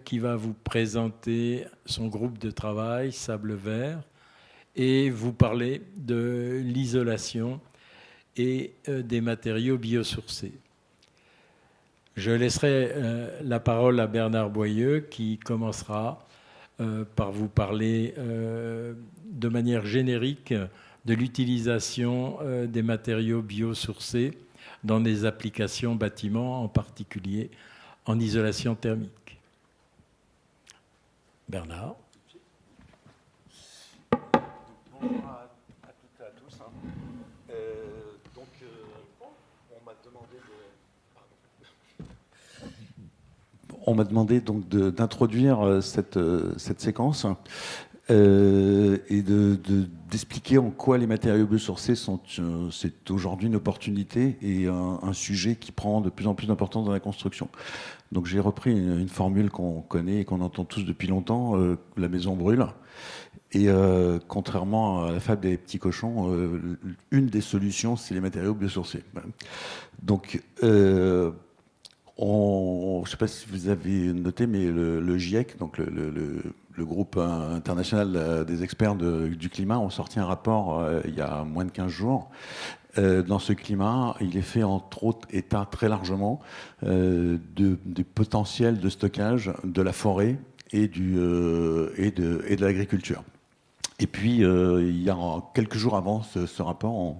qui va vous présenter son groupe de travail, Sable Vert, et vous parler de l'isolation et des matériaux biosourcés. Je laisserai la parole à Bernard Boyeux qui commencera par vous parler de manière générique de l'utilisation des matériaux biosourcés dans des applications bâtiments, en particulier en isolation thermique. Bernard. Bonjour à toutes et à tous. On m'a demandé donc d'introduire cette séquence et d'expliquer en quoi les matériaux biosourcés c'est aujourd'hui une opportunité et un sujet qui prend de plus en plus d'importance dans la construction. Donc j'ai repris une formule qu'on connaît et qu'on entend tous depuis longtemps, la maison brûle. Et contrairement à la fable des petits cochons, une des solutions, c'est les matériaux biosourcés. Donc, je ne sais pas si vous avez noté, mais le GIEC, donc le groupe international des experts du climat, ont sorti un rapport il y a moins de 15 jours. Dans ce climat, il est fait entre autres état très largement des potentiels de stockage de la forêt et de l'agriculture. Et puis, il y a quelques jours avant ce rapport,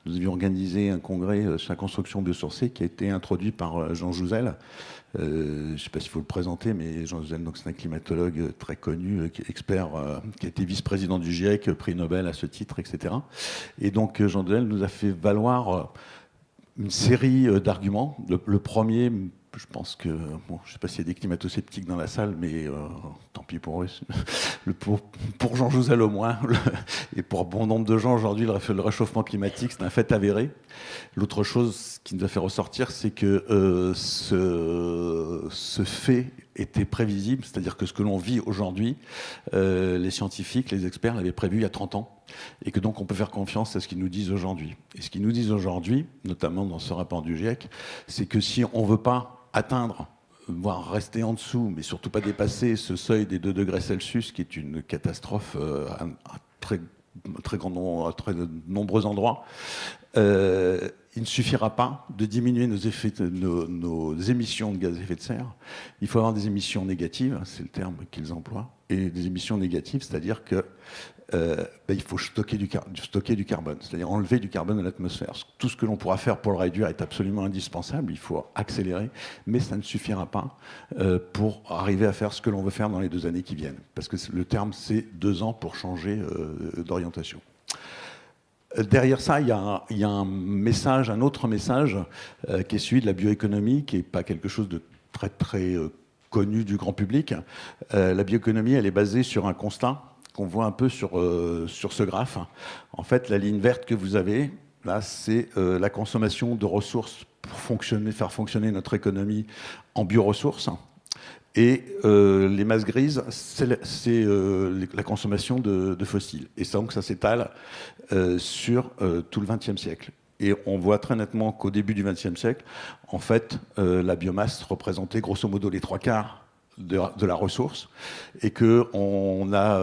nous avions organisé un congrès sur la construction biosourcée qui a été introduit par Jean Jouzel. Je ne sais pas s'il faut le présenter, mais Jean Jouzel, c'est un climatologue très connu, expert, qui a été vice-président du GIEC, prix Nobel à ce titre, etc. Et donc, Jean Jouzel nous a fait valoir une série d'arguments. Le premier, je pense que, bon, je ne sais pas s'il y a des climato-sceptiques dans la salle, mais tant pis pour eux. Pour Jean Jouzel au moins, et pour bon nombre de gens aujourd'hui, le réchauffement climatique, c'est un fait avéré. L'autre chose qui nous a fait ressortir, c'est que ce fait était prévisible, c'est-à-dire que ce que l'on vit aujourd'hui, les scientifiques, les experts l'avaient prévu il y a 30 ans, et que donc on peut faire confiance à ce qu'ils nous disent aujourd'hui. Et ce qu'ils nous disent aujourd'hui, notamment dans ce rapport du GIEC, c'est que si on ne veut pas atteindre, voire rester en dessous, mais surtout pas dépasser ce seuil des 2 degrés Celsius, qui est une catastrophe à très nombreux endroits, il ne suffira pas de diminuer nos émissions de gaz à effet de serre. Il faut avoir des émissions négatives, c'est le terme qu'ils emploient, et des émissions négatives, c'est-à-dire que il faut stocker du carbone, c'est-à-dire enlever du carbone de l'atmosphère. Tout ce que l'on pourra faire pour le réduire est absolument indispensable, il faut accélérer, mais ça ne suffira pas pour arriver à faire ce que l'on veut faire dans les 2 années qui viennent. Parce que le terme, c'est 2 ans pour changer d'orientation. Derrière ça, il y a un autre message qui est celui de la bioéconomie, qui n'est pas quelque chose de très, très connu du grand public. La bioéconomie, elle est basée sur un constat qu'on voit un peu sur ce graphe. En fait, la ligne verte que vous avez, là, c'est la consommation de ressources pour faire fonctionner notre économie en bioressources. Et les masses grises, c'est la consommation de fossiles. Et ça, donc, ça s'étale sur tout le XXe siècle. Et on voit très nettement qu'au début du XXe siècle, en fait, la biomasse représentait grosso modo les 3/4 de la ressource, et qu'on a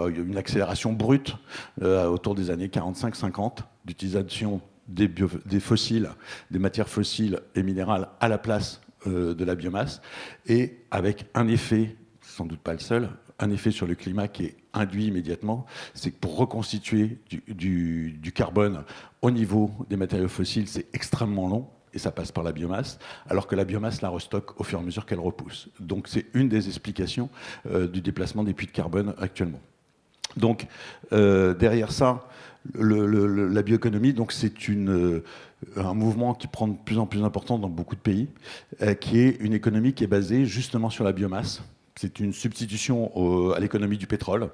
une accélération brute autour des années 45-50 d'utilisation des fossiles, des matières fossiles et minérales à la place de la biomasse, et avec un effet, sans doute pas le seul, un effet sur le climat qui est induit immédiatement, c'est que pour reconstituer du carbone au niveau des matériaux fossiles, c'est extrêmement long, et ça passe par la biomasse, alors que la biomasse la restocke au fur et à mesure qu'elle repousse. Donc c'est une des explications du déplacement des puits de carbone actuellement. Donc derrière ça, la bioéconomie, donc c'est un mouvement qui prend de plus en plus important dans beaucoup de pays, qui est une économie qui est basée justement sur la biomasse. C'est une substitution à l'économie du pétrole,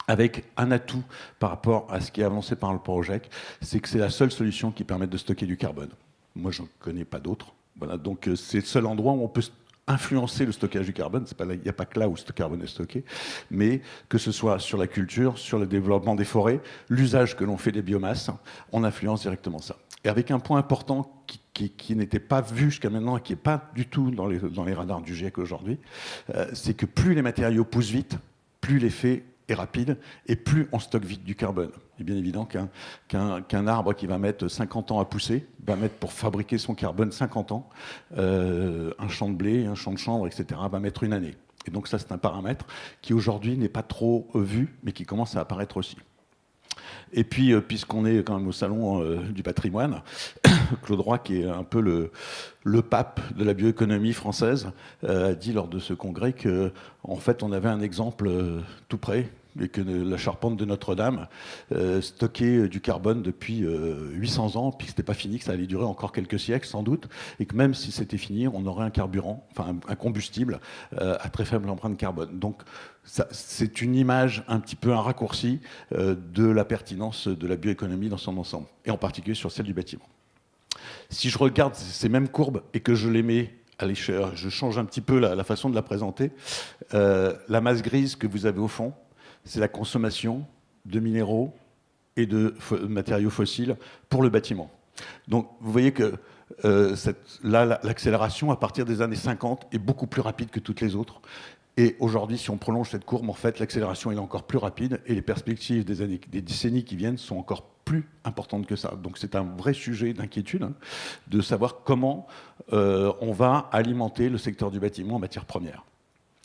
avec un atout par rapport à ce qui est avancé par le ProGEC, c'est que c'est la seule solution qui permette de stocker du carbone. Moi, je n'en connais pas d'autres. Voilà, donc c'est le seul endroit où on peut influencer le stockage du carbone. Il n'y a pas que là où ce carbone est stocké, mais que ce soit sur la culture, sur le développement des forêts, l'usage que l'on fait des biomasses, on influence directement ça. Et avec un point important qui n'était pas vu jusqu'à maintenant et qui n'est pas du tout dans les radars du GIEC aujourd'hui, c'est que plus les matériaux poussent vite, plus l'effet est rapide et plus on stocke vite du carbone. Il est bien évident qu'un arbre qui va mettre 50 ans à pousser va mettre pour fabriquer son carbone 50 ans. Un champ de blé, un champ de chanvre, etc. va mettre une année. Et donc ça, c'est un paramètre qui aujourd'hui n'est pas trop vu, mais qui commence à apparaître aussi. Et puis, puisqu'on est quand même au salon du patrimoine, Claude Roy, qui est un peu le pape de la bioéconomie française, a dit lors de ce congrès qu'en fait, on avait un exemple tout près, et que la charpente de Notre-Dame stockait du carbone depuis 800 ans, puis que ce n'était pas fini, que ça allait durer encore quelques siècles sans doute, et que même si c'était fini, on aurait un carburant, enfin un combustible à très faible empreinte carbone. Donc c'est une image, un petit peu un raccourci de la pertinence de la bioéconomie dans son ensemble, et en particulier sur celle du bâtiment. Si je regarde ces mêmes courbes et que je les mets à l'échelle, je change un petit peu la façon de la présenter, la masse grise que vous avez au fond, c'est la consommation de minéraux et de matériaux fossiles pour le bâtiment. Donc vous voyez que là, l'accélération à partir des années 50 est beaucoup plus rapide que toutes les autres. Et aujourd'hui, si on prolonge cette courbe, en fait, l'accélération est encore plus rapide et les perspectives des décennies qui viennent sont encore plus importantes que ça. Donc c'est un vrai sujet d'inquiétude de savoir comment on va alimenter le secteur du bâtiment en matière première.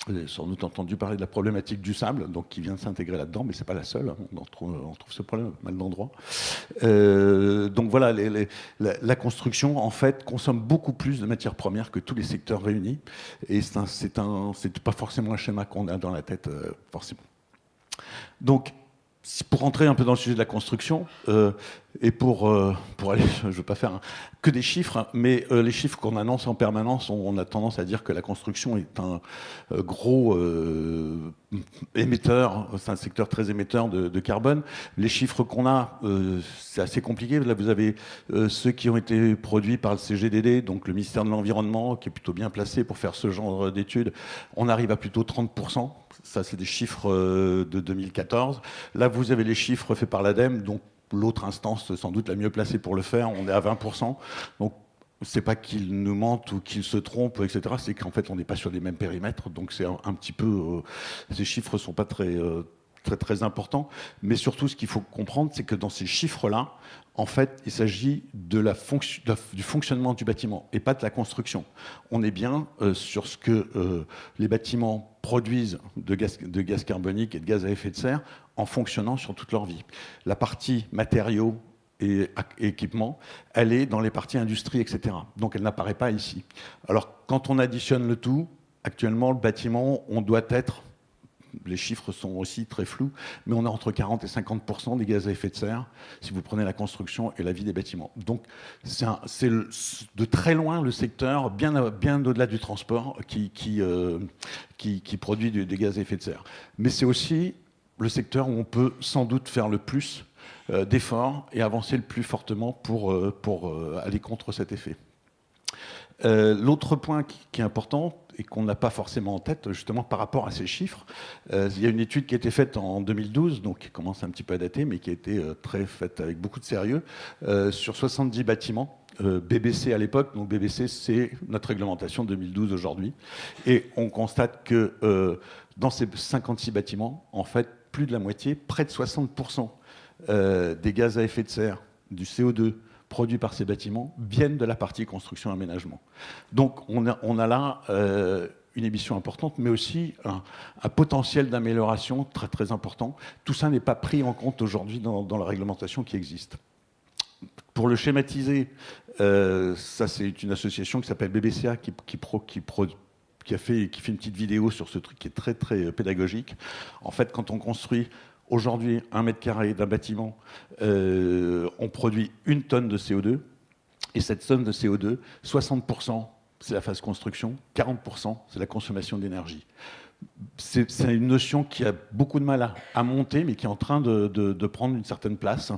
Vous avez sans doute entendu parler de la problématique du sable, donc qui vient de s'intégrer là-dedans, mais ce n'est pas la seule. On trouve ce problème à mal d'endroits. Donc voilà, la construction, en fait, consomme beaucoup plus de matières premières que tous les secteurs réunis. Et c'est pas forcément un schéma qu'on a dans la tête, forcément. Donc, pour rentrer un peu dans le sujet de la construction, et pour aller, je ne veux pas faire que des chiffres, mais les chiffres qu'on annonce en permanence, on a tendance à dire que la construction est un gros émetteur, c'est un secteur très émetteur de carbone. Les chiffres qu'on a, c'est assez compliqué. Là, vous avez ceux qui ont été produits par le CGDD, donc le ministère de l'Environnement, qui est plutôt bien placé pour faire ce genre d'études. On arrive à plutôt 30%. Ça, c'est des chiffres de 2014. Là, vous avez les chiffres faits par l'ADEME, donc l'autre instance sans doute la mieux placée pour le faire. On est à 20%. Donc, c'est pas qu'ils nous mentent ou qu'ils se trompent, etc. C'est qu'en fait, on n'est pas sur les mêmes périmètres. Donc, c'est un petit peu... ces chiffres ne sont pas très importants. Mais surtout, ce qu'il faut comprendre, c'est que dans ces chiffres-là, en fait, il s'agit du fonctionnement du bâtiment et pas de la construction. On est bien sur ce que les bâtiments produisent de gaz carbonique et de gaz à effet de serre en fonctionnant sur toute leur vie. La partie matériaux et équipements, elle est dans les parties industrie, etc. Donc elle n'apparaît pas ici. Alors quand on additionne le tout, actuellement, le bâtiment, on doit être... Les chiffres sont aussi très flous, mais on a entre 40 et 50% des gaz à effet de serre si vous prenez la construction et la vie des bâtiments. Donc c'est de très loin le secteur, bien au-delà du transport, qui produit des gaz à effet de serre. Mais c'est aussi le secteur où on peut sans doute faire le plus d'efforts et avancer le plus fortement pour aller contre cet effet. L'autre point qui est important et qu'on n'a pas forcément en tête, justement par rapport à ces chiffres, il y a une étude qui a été faite en 2012, donc qui commence un petit peu à dater, mais qui a été faite avec beaucoup de sérieux, sur 70 bâtiments, BBC à l'époque, donc BBC c'est notre réglementation 2012 aujourd'hui, et on constate que dans ces 56 bâtiments, en fait, plus de la moitié, près de 60% des gaz à effet de serre, du CO2, produits par ces bâtiments viennent de la partie construction-aménagement. Donc on a là une émission importante, mais aussi un potentiel d'amélioration très très important. Tout ça n'est pas pris en compte aujourd'hui dans la réglementation qui existe. Pour le schématiser, ça c'est une association qui s'appelle BBCA qui fait une petite vidéo sur ce truc qui est très très pédagogique. En fait, quand on construit aujourd'hui, 1 mètre carré d'un bâtiment, on produit 1 tonne de CO2. Et cette tonne de CO2, 60%, c'est la phase construction, 40%, c'est la consommation d'énergie. C'est une notion qui a beaucoup de mal à monter, mais qui est en train de prendre une certaine place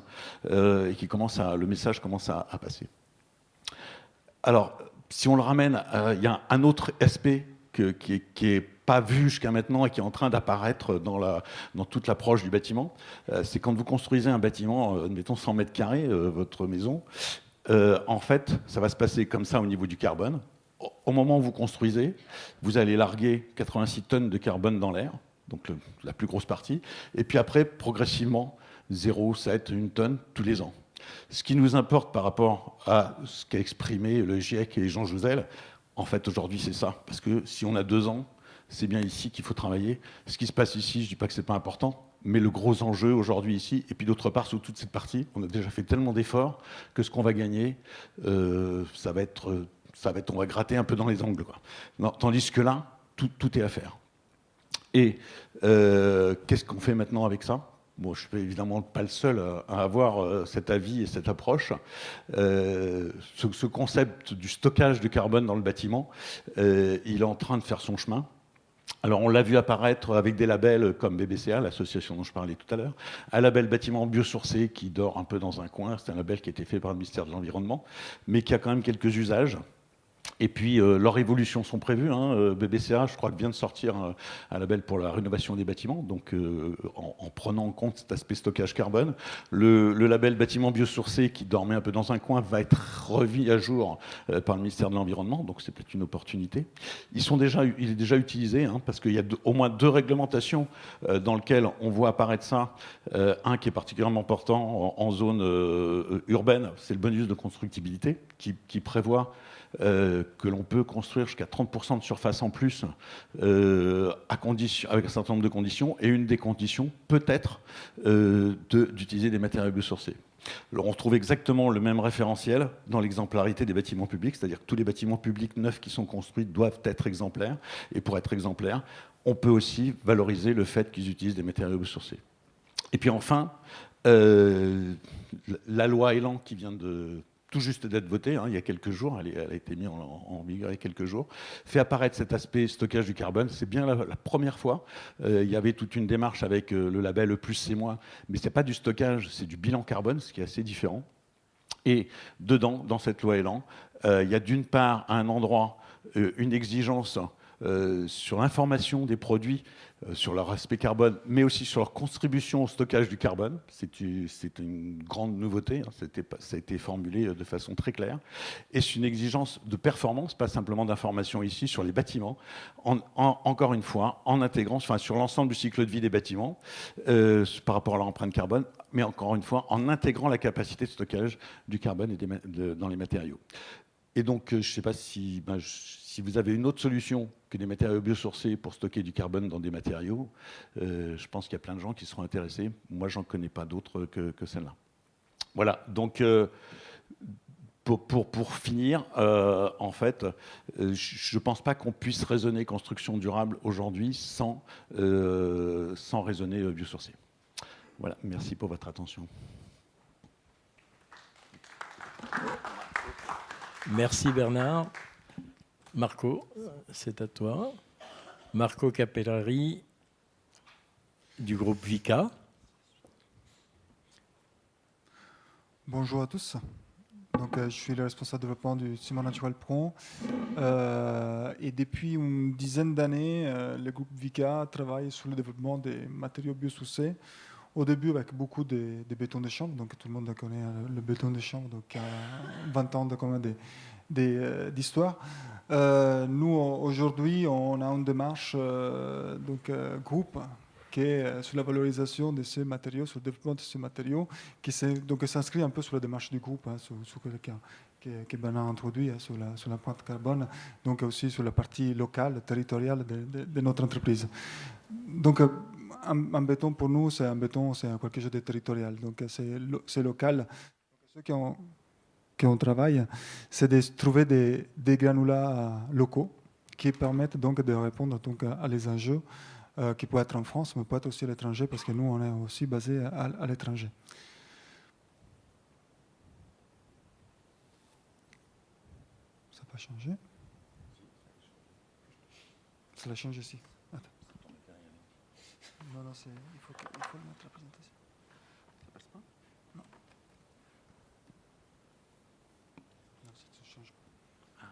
et qui le message commence à passer. Alors, si on le ramène, il y a un autre aspect qui est pas vu jusqu'à maintenant et qui est en train d'apparaître dans toute l'approche du bâtiment, c'est quand vous construisez un bâtiment, mettons 100 mètres carrés, votre maison, En fait, ça va se passer comme ça au niveau du carbone. Au moment où vous construisez, vous allez larguer 86 tonnes de carbone dans l'air, donc la plus grosse partie, et puis après, progressivement, 0,7, 1 tonne tous les ans. Ce qui nous importe par rapport à ce qu'a exprimé le GIEC et Jean Jouzel, en fait, aujourd'hui, c'est ça. Parce que si on a 2 ans, c'est bien ici qu'il faut travailler. Ce qui se passe ici, je ne dis pas que ce n'est pas important, mais le gros enjeu aujourd'hui ici, et puis d'autre part, sur toute cette partie, on a déjà fait tellement d'efforts que ce qu'on va gagner, ça va être, on va gratter un peu dans les angles, quoi. Non, tandis que là, tout est à faire. Et qu'est-ce qu'on fait maintenant avec ça? Bon, je ne suis évidemment pas le seul à avoir cet avis et cette approche. Ce concept du stockage de carbone dans le bâtiment, il est en train de faire son chemin. Alors, on l'a vu apparaître avec des labels comme BBCA, l'association dont je parlais tout à l'heure, un label bâtiment biosourcé qui dort un peu dans un coin. C'est un label qui a été fait par le ministère de l'Environnement, mais qui a quand même quelques usages. Et puis, leurs évolutions sont prévues. BBCA, je crois, vient de sortir un label pour la rénovation des bâtiments, donc en prenant en compte cet aspect stockage carbone. Le label bâtiment biosourcé, qui dormait un peu dans un coin, va être remis à jour par le ministère de l'Environnement, donc c'est peut-être une opportunité. Il est déjà utilisé, parce qu'il y a au moins 2 réglementations dans lesquelles on voit apparaître ça. Un qui est particulièrement important en zone urbaine, c'est le bonus de constructibilité, qui prévoit que l'on peut construire jusqu'à 30% de surface en plus avec un certain nombre de conditions, et une des conditions peut être d'utiliser des matériaux biosourcés. Alors on retrouve exactement le même référentiel dans l'exemplarité des bâtiments publics, c'est-à-dire que tous les bâtiments publics neufs qui sont construits doivent être exemplaires, et pour être exemplaires, on peut aussi valoriser le fait qu'ils utilisent des matériaux biosourcés. Et puis enfin, la loi Elan qui vient de tout juste d'être votée, il y a quelques jours, elle a été mise en vigueur il y a quelques jours, fait apparaître cet aspect stockage du carbone. C'est bien la première fois. Il y avait toute une démarche avec le label E+, c'est moins, mais ce n'est pas du stockage, c'est du bilan carbone, ce qui est assez différent. Et dedans, dans cette loi Elan, il y a d'une part, à un endroit, une exigence sur l'information des produits, sur leur aspect carbone, mais aussi sur leur contribution au stockage du carbone. C'est une grande nouveauté, ça a été formulé de façon très claire. Et c'est une exigence de performance, pas simplement d'information ici, sur les bâtiments, encore une fois, en intégrant, sur l'ensemble du cycle de vie des bâtiments, par rapport à leur empreinte carbone, mais encore une fois, en intégrant la capacité de stockage du carbone dans les matériaux. Et donc, je ne sais pas si vous avez une autre solution que des matériaux biosourcés pour stocker du carbone dans des matériaux, je pense qu'il y a plein de gens qui seront intéressés. Moi, je n'en connais pas d'autres que celle-là. Voilà, donc pour finir, en fait, je ne pense pas qu'on puisse raisonner construction durable aujourd'hui sans raisonner biosourcé. Voilà, merci pour votre attention. Merci Bernard. Marco, c'est à toi. Marco Capellari du groupe Vicat. Bonjour à tous. Donc, je suis le responsable de développement du Ciment Naturel Pro. Et depuis une dizaine d'années, le groupe Vicat travaille sur le développement des matériaux biosourcés. Au début, avec beaucoup de béton de chanvre. Donc, tout le monde connaît le béton de chanvre. Donc, 20 ans d'histoire. Nous, aujourd'hui, on a une démarche groupe qui est sur la valorisation de ces matériaux, sur le développement de ces matériaux, qui s'inscrit un peu sur la démarche du groupe, sur quelqu'un que Bernard a introduit, sur l'empreinte carbone, donc aussi sur la partie locale, territoriale de notre entreprise. Donc, un béton, pour nous, c'est quelque chose de territorial, donc c'est local. Donc, ceux qui on travaille, c'est de trouver des granulats locaux qui permettent donc de répondre à les enjeux qui peuvent être en France, mais peut être aussi à l'étranger, parce que nous, on est aussi basé à l'étranger. Ça n'a pas changé? Ça l'a changé ici. Attends. Non, il faut mettre la présentation. Ça passe pas? Non. Non, ça ne change pas.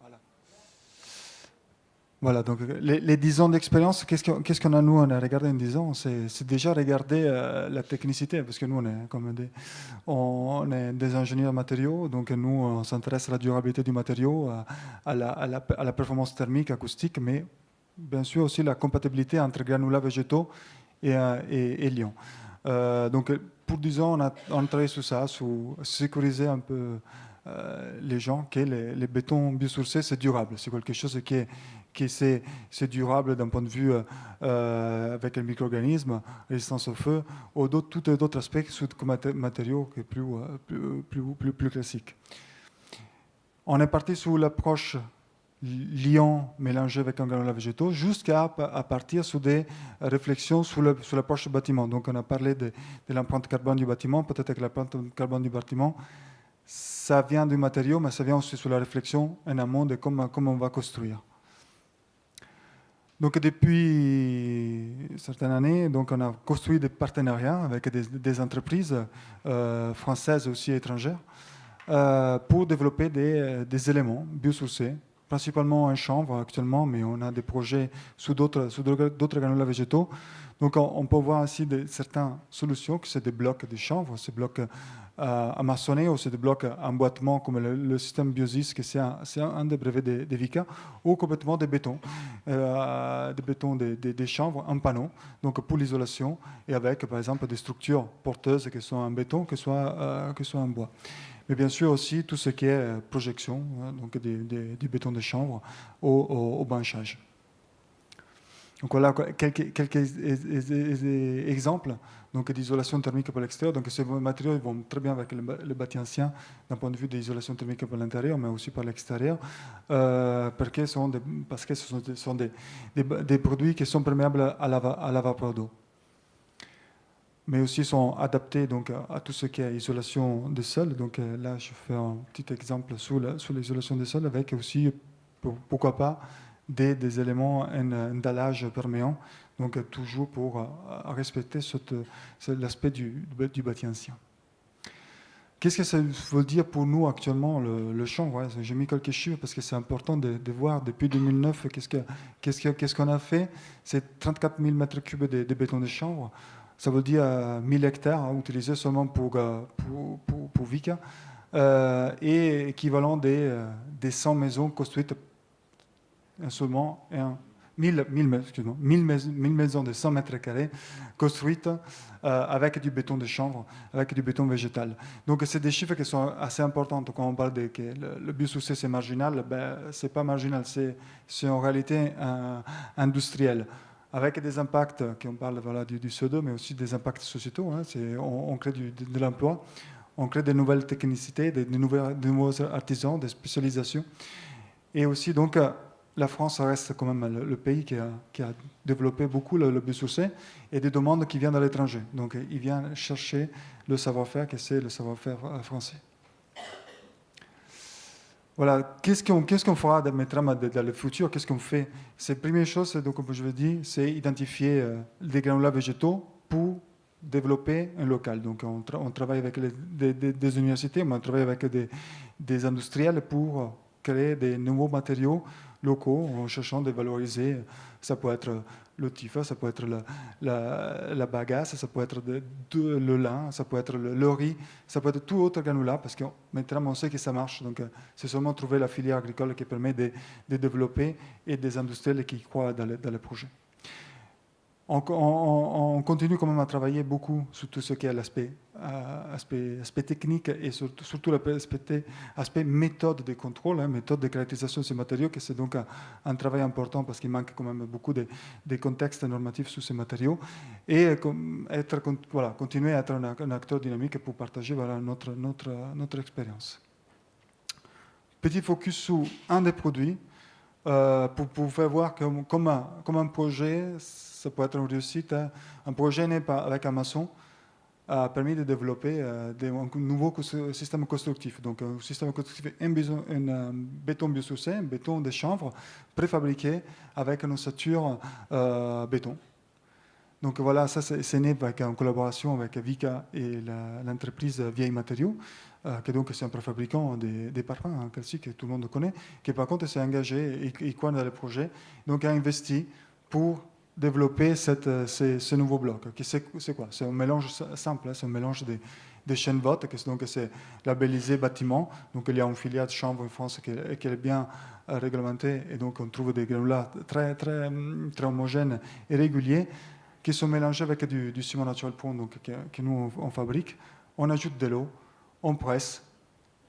Voilà. Voilà, donc les 10 ans d'expérience, qu'est-ce qu'on a nous, on a regardé en 10 ans? C'est déjà regarder la technicité, parce que nous, on est des ingénieurs matériaux, donc nous, on s'intéresse à la durabilité du matériau, à la performance thermique, acoustique, mais bien sûr aussi la compatibilité entre granulats végétaux et liant. Donc pour 10 ans, on a travaillé sur ça, sur sécuriser un peu les gens que les bétons biosourcés, c'est durable. C'est quelque chose qui c'est durable d'un point de vue avec les micro-organismes, résistance au feu, ou tous d'autres aspects sur matériaux qui est plus classique. On est parti sur l'approche liant mélangé avec un granulat végétaux jusqu'à partir sur des réflexions sur l'approche du bâtiment. Donc on a parlé de l'empreinte carbone du bâtiment, peut-être que l'empreinte carbone du bâtiment, ça vient du matériau, mais ça vient aussi sur la réflexion en amont de comment on va construire. Donc depuis certaines années, donc on a construit des partenariats avec des entreprises françaises et aussi étrangères pour développer des éléments biosourcés, principalement en chanvre actuellement, mais on a des projets sous d'autres granulats végétaux. Donc on peut voir ainsi certaines solutions, que c'est des blocs de chanvre, ces blocs amassonnés ou c'est des blocs emboîtement comme le système Biosys, que c'est un des brevets de Vicat, ou complètement des bétons des chanvres en panneau, donc pour l'isolation, et avec par exemple des structures porteuses qui sont en béton, que soit en bois. Mais bien sûr aussi tout ce qui est projection, donc du béton de chanvre au branchage. Donc voilà quelques exemples d'isolation thermique pour l'extérieur. Donc ces matériaux vont très bien avec le bâti ancien d'un point de vue d'isolation thermique pour l'intérieur, mais aussi par l'extérieur, parce que ce sont des produits qui sont perméables à la vapeur d'eau, mais aussi sont adaptés donc à tout ce qui est isolation des sols. Donc là, je fais un petit exemple sur l'isolation des sols, avec aussi, pourquoi pas, des éléments en dallage perméant, donc toujours pour respecter l'aspect du bâti ancien. Qu'est-ce que ça veut dire pour nous actuellement le chanvre? J'ai mis quelques chiffres parce que c'est important de voir depuis 2009 qu'est-ce qu'on a fait. C'est 34 000 m3 de béton de chanvre. Ça veut dire 1000 hectares utilisés seulement pour Vicat, et équivalent des 100 maisons construites seulement 1000 maisons de 100 mètres carrés construites avec du béton de chanvre, avec du béton végétal. Donc c'est des chiffres qui sont assez importants. Quand on parle que le biosourcé c'est marginal, c'est pas marginal, c'est en réalité industriel, avec des impacts, on parle du CO2, mais aussi des impacts sociétaux. On crée de l'emploi, on crée de nouvelles technicités, de nouveaux artisans, des spécialisations. Et aussi, donc, la France reste quand même le pays qui a développé beaucoup le biosourcé, et des demandes qui viennent de l'étranger. Donc, il vient chercher le savoir-faire, que c'est le savoir-faire français. Voilà, qu'est-ce qu'on fera dans le futur? Qu'est-ce qu'on fait? La première chose, donc, comme je l'ai dit, c'est identifier des granulats végétaux pour développer un local. Donc, on travaille avec des universités, on travaille avec des industriels pour créer des nouveaux matériaux locaux en cherchant de valoriser. Ça peut être le tifa, ça peut être la bagasse, ça peut être le lin, ça peut être le riz, ça peut être tout autre granulat, parce que maintenant on sait que ça marche. Donc c'est seulement trouver la filière agricole qui permet de développer, et des industriels qui croient dans le projet. On continue quand même à travailler beaucoup sur tout ce qui est l'aspect technique, et surtout l'aspect méthode de contrôle, méthode de caractérisation de ces matériaux, que c'est donc un travail important, parce qu'il manque quand même beaucoup de contextes normatifs sur ces matériaux, et continuer à être un acteur dynamique pour partager notre expérience. Petit focus sur un des produits, pour faire voir comme un projet, ça peut être une réussite. Un projet né avec un maçon a permis de développer un nouveau système constructif. Donc un système constructif en béton biosourcé, un béton de chanvre préfabriqué avec une ossature béton. Donc voilà, ça c'est né en collaboration avec Vika et l'entreprise Vieille Matériaux, qui donc c'est un préfabricant des parfums classiques que tout le monde connaît, qui par contre s'est engagé et croit dans le projet, donc a investi pour développer ce nouveau bloc. C'est quoi? C'est un mélange simple, c'est un mélange des chaînes votes, c'est labellisé bâtiment. Donc il y a une filière de chanvre en France qui est bien réglementée, et donc on trouve des granulats très, très, très homogènes et réguliers qui sont mélangés avec du ciment naturel pond, donc que nous on fabrique. On ajoute de l'eau, on presse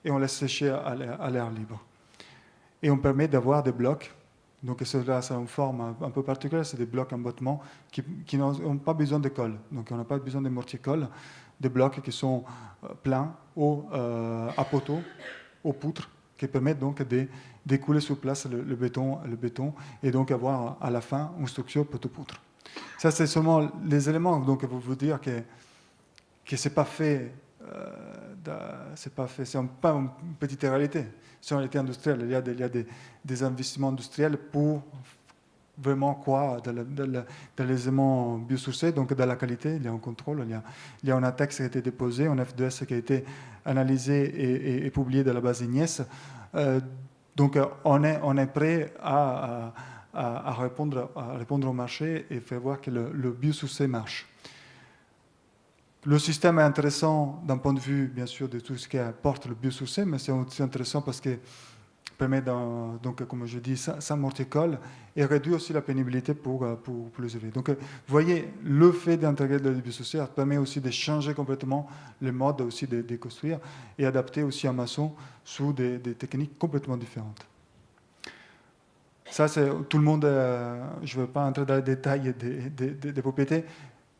et on laisse sécher à l'air libre. Et on permet d'avoir des blocs. Donc cela, c'est une forme un peu particulière, c'est des blocs en bâtiment qui n'ont pas besoin de colle. Donc on n'a pas besoin de mortier-colle, des blocs qui sont pleins à poteaux, aux poutres, qui permettent donc d'écouler sur place le béton et donc avoir à la fin une structure poteau-poutre. Ça, c'est seulement les éléments. Donc vous dire que c'est pas fait. C'est pas une petite réalité. C'est une réalité industrielle. Il y a des investissements industriels pour vraiment croire dans les éléments biosourcés, donc dans la qualité. Il y a un contrôle, il y a un texte qui a été déposé, un F2S qui a été analysé et publié dans la base Ignes. Donc on est prêt à répondre au marché et faire voir que le biosourcé marche. Le système est intéressant d'un point de vue, bien sûr, de tout ce qui apporte le biosourcé, mais c'est aussi intéressant parce qu'il permet, donc, comme je dis, sans mortier-colle, et réduit aussi la pénibilité pour les ouvriers. Donc, vous voyez, le fait d'intégrer le biosourcé permet aussi de changer complètement le mode aussi de construire et adapter aussi un maçon sous des techniques complètement différentes. Ça, c'est tout le monde. Je ne veux pas entrer dans les détails des propriétés.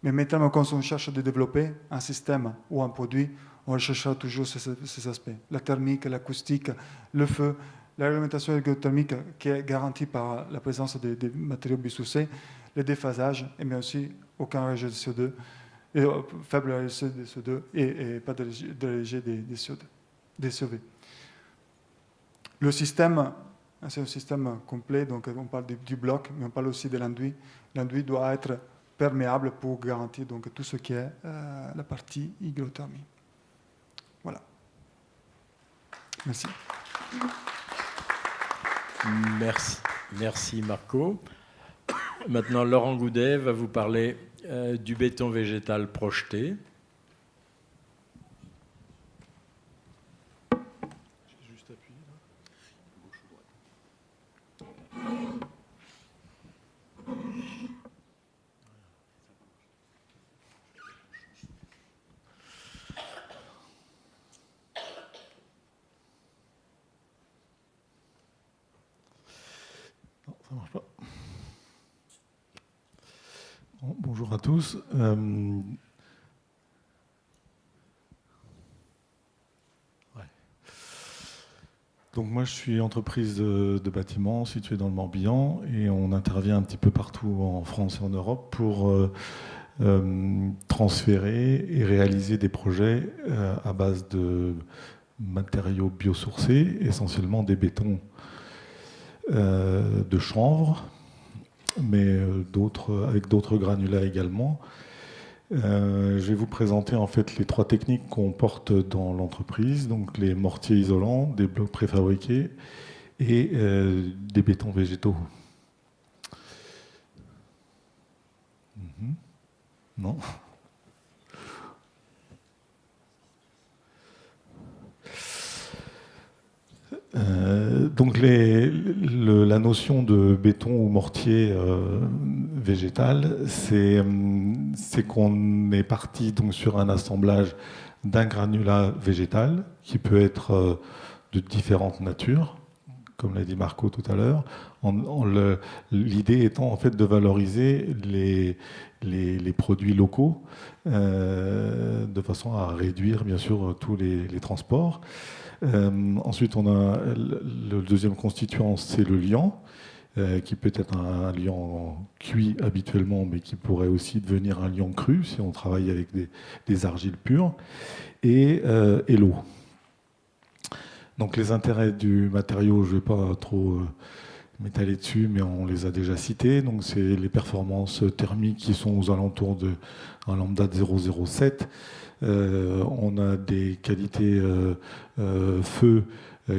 Mais maintenant, quand on cherche à développer un système ou un produit, on recherchera toujours ces aspects. La thermique, l'acoustique, le feu, la réglementation électrothermique qui est garantie par la présence des matériaux biosourcés, le déphasage, mais aussi aucun rejet de CO2, faible rejet de CO2 et pas de rejet des CO2. Le système, c'est un système complet, donc on parle du bloc, mais on parle aussi de l'enduit. L'enduit doit être perméable pour garantir donc tout ce qui est la partie hygrothermie. Voilà. Merci. Merci Marco. Maintenant, Laurent Goudet va vous parler du béton végétal projeté. Juste appuyer là. Gauche ou droite. Non, ça marche pas. Bon, bonjour à tous. Donc moi, je suis entreprise de bâtiment située dans le Morbihan et on intervient un petit peu partout en France et en Europe pour transférer et réaliser des projets à base de matériaux biosourcés, essentiellement des bétons de chanvre, mais avec d'autres granulats également. Je vais vous présenter en fait les trois techniques qu'on porte dans l'entreprise, donc les mortiers isolants, des blocs préfabriqués et des bétons végétaux. Non. Donc la notion de béton ou mortier végétal, c'est qu'on est parti donc sur un assemblage d'un granulat végétal qui peut être de différentes natures, comme l'a dit Marco tout à l'heure. L'idée étant en fait de valoriser les produits locaux de façon à réduire bien sûr tous les transports. Ensuite, on a le deuxième constituant, c'est le liant, qui peut être un liant cuit habituellement, mais qui pourrait aussi devenir un liant cru si on travaille avec des argiles pures, et l'eau. Donc les intérêts du matériau, je ne vais pas trop m'étaler dessus, mais on les a déjà cités. Donc c'est les performances thermiques qui sont aux alentours d'un lambda de 0,07. On a des qualités feu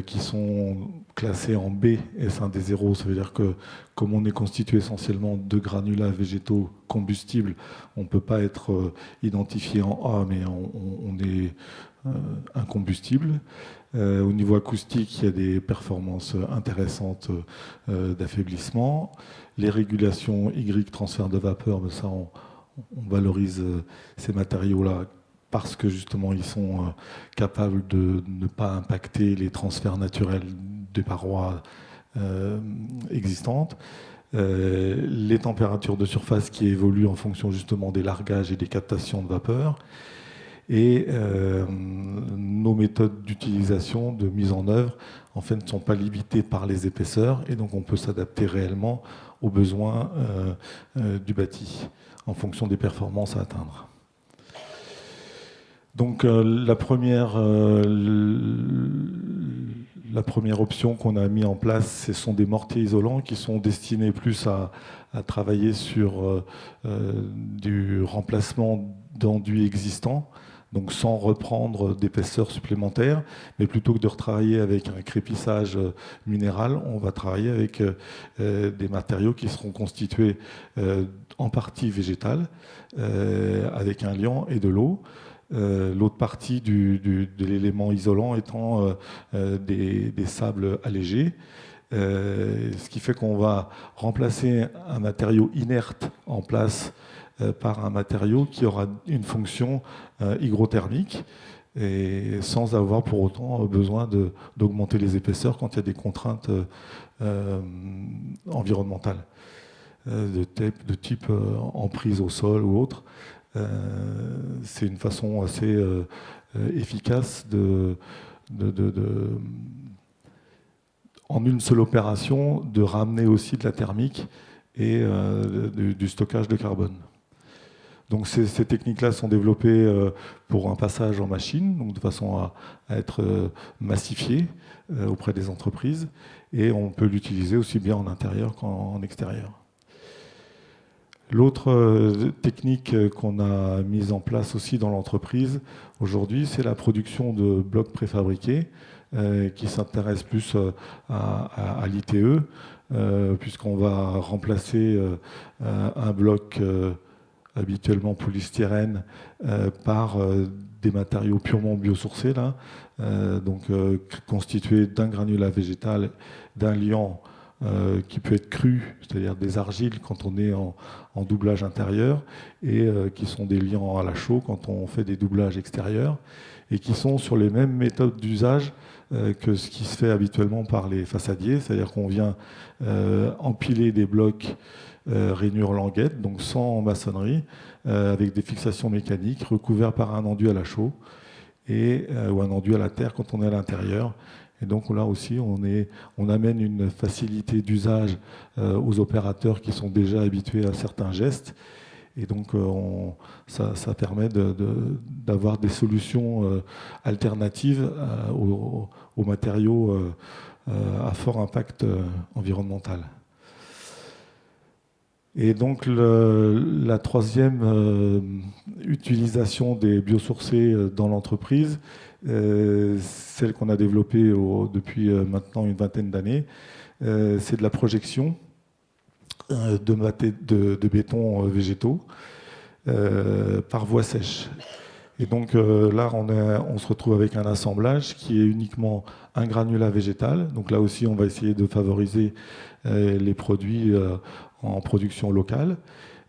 qui sont classées en B, S1D0. Ça veut dire que comme on est constitué essentiellement de granulats végétaux combustibles, on ne peut pas être identifié en A, mais on est incombustible. Au niveau acoustique, il y a des performances intéressantes d'affaiblissement. Les régulations Y, transfert de vapeur, mais ça, on valorise ces matériaux-là parce que justement, ils sont capables de ne pas impacter les transferts naturels des parois existantes. Les températures de surface qui évoluent en fonction justement des largages et des captations de vapeur. Et nos méthodes d'utilisation, de mise en œuvre, en fait, ne sont pas limitées par les épaisseurs, et donc on peut s'adapter réellement aux besoins du bâti, en fonction des performances à atteindre. Donc la première option qu'on a mis en place, ce sont des mortiers isolants qui sont destinés plus à travailler sur du remplacement d'enduits existants, donc sans reprendre d'épaisseur supplémentaire, mais plutôt que de retravailler avec un crépissage minéral, on va travailler avec des matériaux qui seront constitués en partie végétale, avec un liant et de l'eau. L'autre partie de l'élément isolant étant des sables allégés, ce qui fait qu'on va remplacer un matériau inerte en place par un matériau qui aura une fonction hygrothermique, et sans avoir pour autant besoin d'augmenter les épaisseurs quand il y a des contraintes environnementales de type emprise au sol ou autre. C'est une façon assez efficace en une seule opération, de ramener aussi de la thermique et du stockage de carbone. Donc ces techniques-là sont développées pour un passage en machine, donc de façon à être massifiées auprès des entreprises, et on peut l'utiliser aussi bien en intérieur qu'en extérieur. L'autre technique qu'on a mise en place aussi dans l'entreprise aujourd'hui, c'est la production de blocs préfabriqués qui s'intéresse plus à l'ITE, puisqu'on va remplacer un bloc habituellement polystyrène par des matériaux purement biosourcés, là, donc constitués d'un granulat végétal, d'un liant qui peut être cru, c'est-à-dire des argiles quand on est en doublage intérieur, et qui sont des liants à la chaux quand on fait des doublages extérieurs, et qui sont sur les mêmes méthodes d'usage que ce qui se fait habituellement par les façadiers, c'est-à-dire qu'on vient empiler des blocs rainure languette, donc sans maçonnerie, avec des fixations mécaniques, recouverts par un enduit à la chaux ou un enduit à la terre quand on est à l'intérieur. Et donc là aussi, on amène une facilité d'usage aux opérateurs qui sont déjà habitués à certains gestes. Et donc ça permet d'avoir des solutions alternatives aux matériaux à fort impact environnemental. Et donc la troisième utilisation des biosourcés dans l'entreprise, celle qu'on a développée depuis maintenant une vingtaine d'années, c'est de la projection de béton végétaux par voie sèche. Et donc là, on se retrouve avec un assemblage qui est uniquement un granulat végétal. Donc là aussi, on va essayer de favoriser les produits en production locale,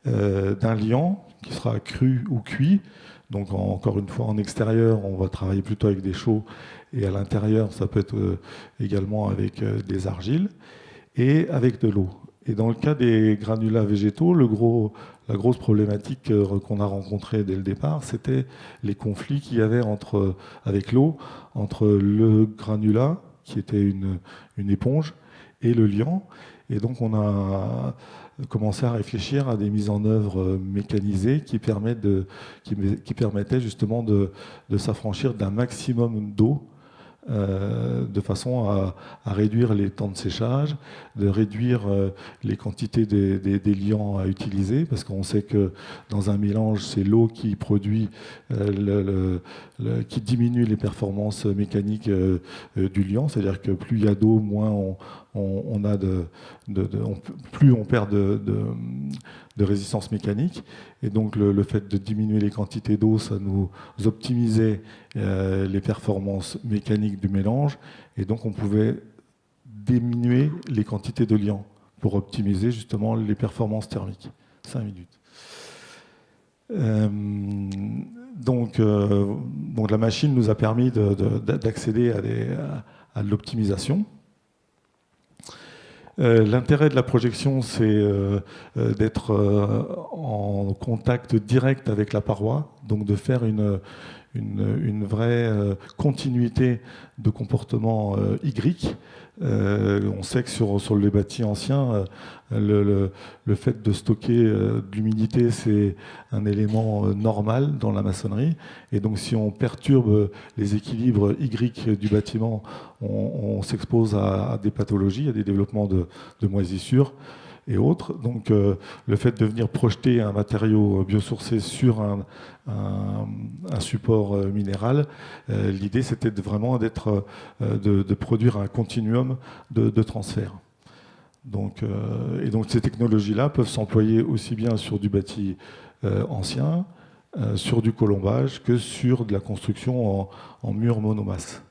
d'un liant qui sera cru ou cuit. Donc encore une fois, en extérieur, on va travailler plutôt avec des chaux, et à l'intérieur, ça peut être également avec des argiles et avec de l'eau. Et dans le cas des granulats végétaux, la grosse problématique qu'on a rencontrée dès le départ, c'était les conflits qu'il y avait avec l'eau, entre le granulat, qui était une éponge, et le liant. Et donc on a commencé à réfléchir à des mises en œuvre mécanisées qui permettaient justement de s'affranchir d'un maximum d'eau de façon à réduire les temps de séchage, de réduire les quantités des liants à utiliser, parce qu'on sait que dans un mélange, c'est l'eau qui produit, qui diminue les performances mécaniques du liant, c'est-à-dire que plus il y a d'eau, moins on a plus on perd de résistance mécanique. Et donc le fait de diminuer les quantités d'eau, ça nous optimisait les performances mécaniques du mélange, et donc on pouvait diminuer les quantités de liant pour optimiser justement les performances thermiques. 5 minutes. Donc la machine nous a permis d'accéder à l'optimisation. L'intérêt de la projection, c'est d'être en contact direct avec la paroi, donc de faire une vraie continuité de comportement Y. On sait que sur les bâtis anciens, le fait de stocker de l'humidité, c'est un élément normal dans la maçonnerie. Et donc si on perturbe les équilibres Y du bâtiment, on s'expose à des pathologies, à des développements de moisissures et autres. Donc le fait de venir projeter un matériau biosourcé sur un support minéral, l'idée c'était vraiment de produire un continuum de transfert. Donc ces technologies-là peuvent s'employer aussi bien sur du bâti ancien, sur du colombage, que sur de la construction en mur monomasse.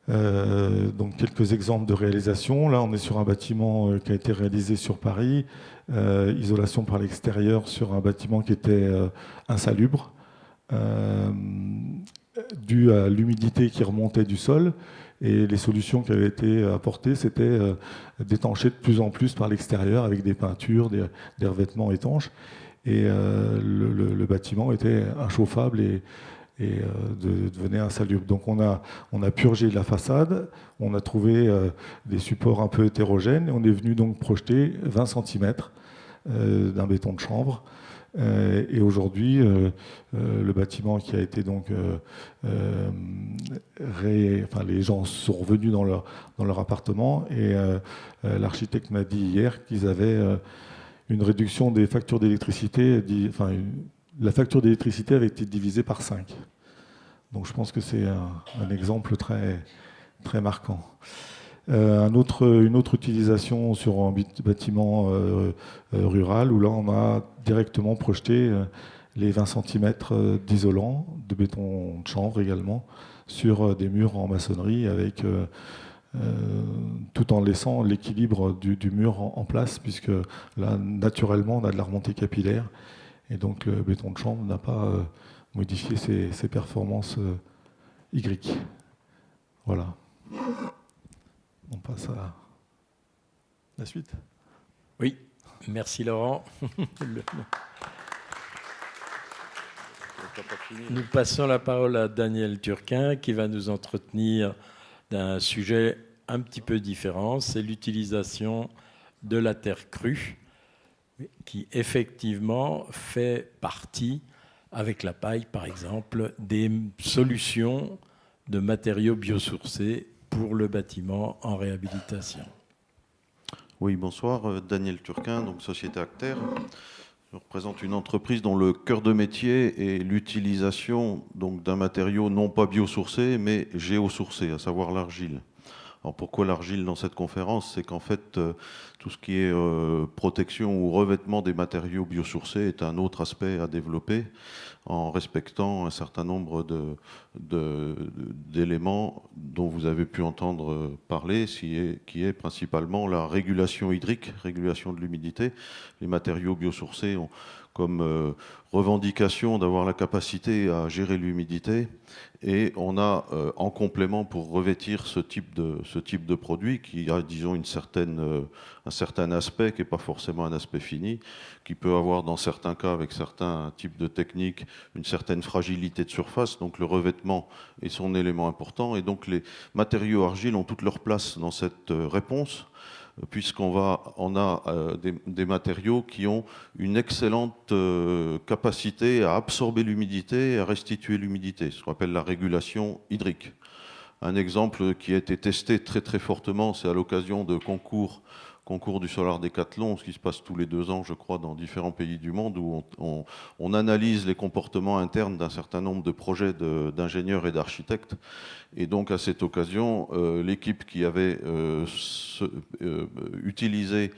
Donc quelques exemples de réalisation. Là, on est sur un bâtiment qui a été réalisé sur Paris, isolation par l'extérieur sur un bâtiment qui était insalubre, dû à l'humidité qui remontait du sol. Et les solutions qui avaient été apportées, c'était d'étancher de plus en plus par l'extérieur avec des peintures, des revêtements étanches. Et le bâtiment était inchauffable et devenait insalubre. Donc on a purgé la façade, on a trouvé des supports un peu hétérogènes, et on est venu donc projeter 20 cm d'un béton de chanvre. Et aujourd'hui, le bâtiment qui a été donc les gens sont revenus dans leur appartement, et l'architecte m'a dit hier qu'ils avaient une réduction des factures d'électricité, la facture d'électricité avait été divisée par 5. Donc je pense que c'est un exemple très, très marquant. Une autre utilisation sur un bâtiment rural, où là on a directement projeté les 20 cm d'isolant, de béton de chanvre également, sur des murs en maçonnerie, avec tout en laissant l'équilibre du mur en place, puisque là naturellement on a de la remontée capillaire. Et donc le béton de chanvre n'a pas modifié ses performances Y. Voilà. On passe à la suite. Oui, merci Laurent. Nous passons la parole à Daniel Turquin, qui va nous entretenir d'un sujet un petit peu différent. C'est l'utilisation de la terre crue, qui effectivement fait partie, avec la paille par exemple, des solutions de matériaux biosourcés pour le bâtiment en réhabilitation. Oui, bonsoir, Daniel Turquin, donc Société Acter. Je représente une entreprise dont le cœur de métier est l'utilisation d'un matériau non pas biosourcé, mais géosourcé, à savoir l'argile. Alors pourquoi l'argile dans cette conférence? C'est qu'en fait, tout ce qui est protection ou revêtement des matériaux biosourcés est un autre aspect à développer, en respectant un certain nombre d'éléments dont vous avez pu entendre parler, qui est principalement la régulation hydrique, régulation de l'humidité. Les matériaux biosourcés ont comme revendication d'avoir la capacité à gérer l'humidité, et on a en complément, pour revêtir ce type de produit qui a, disons, un certain aspect qui n'est pas forcément un aspect fini, qui peut avoir dans certains cas, avec certains types de techniques, une certaine fragilité de surface. Donc le revêtement est son élément important, et donc les matériaux argiles ont toute leur place dans cette réponse. puisqu'on a des matériaux qui ont une excellente capacité à absorber l'humidité et à restituer l'humidité, ce qu'on appelle la régulation hydrique. Un exemple qui a été testé très très fortement, c'est à l'occasion de concours du Solar Décathlon, ce qui se passe tous les 2 ans, je crois, dans différents pays du monde, où on analyse les comportements internes d'un certain nombre de projets d'ingénieurs et d'architectes. Et donc, à cette occasion, l'équipe qui avait utilisé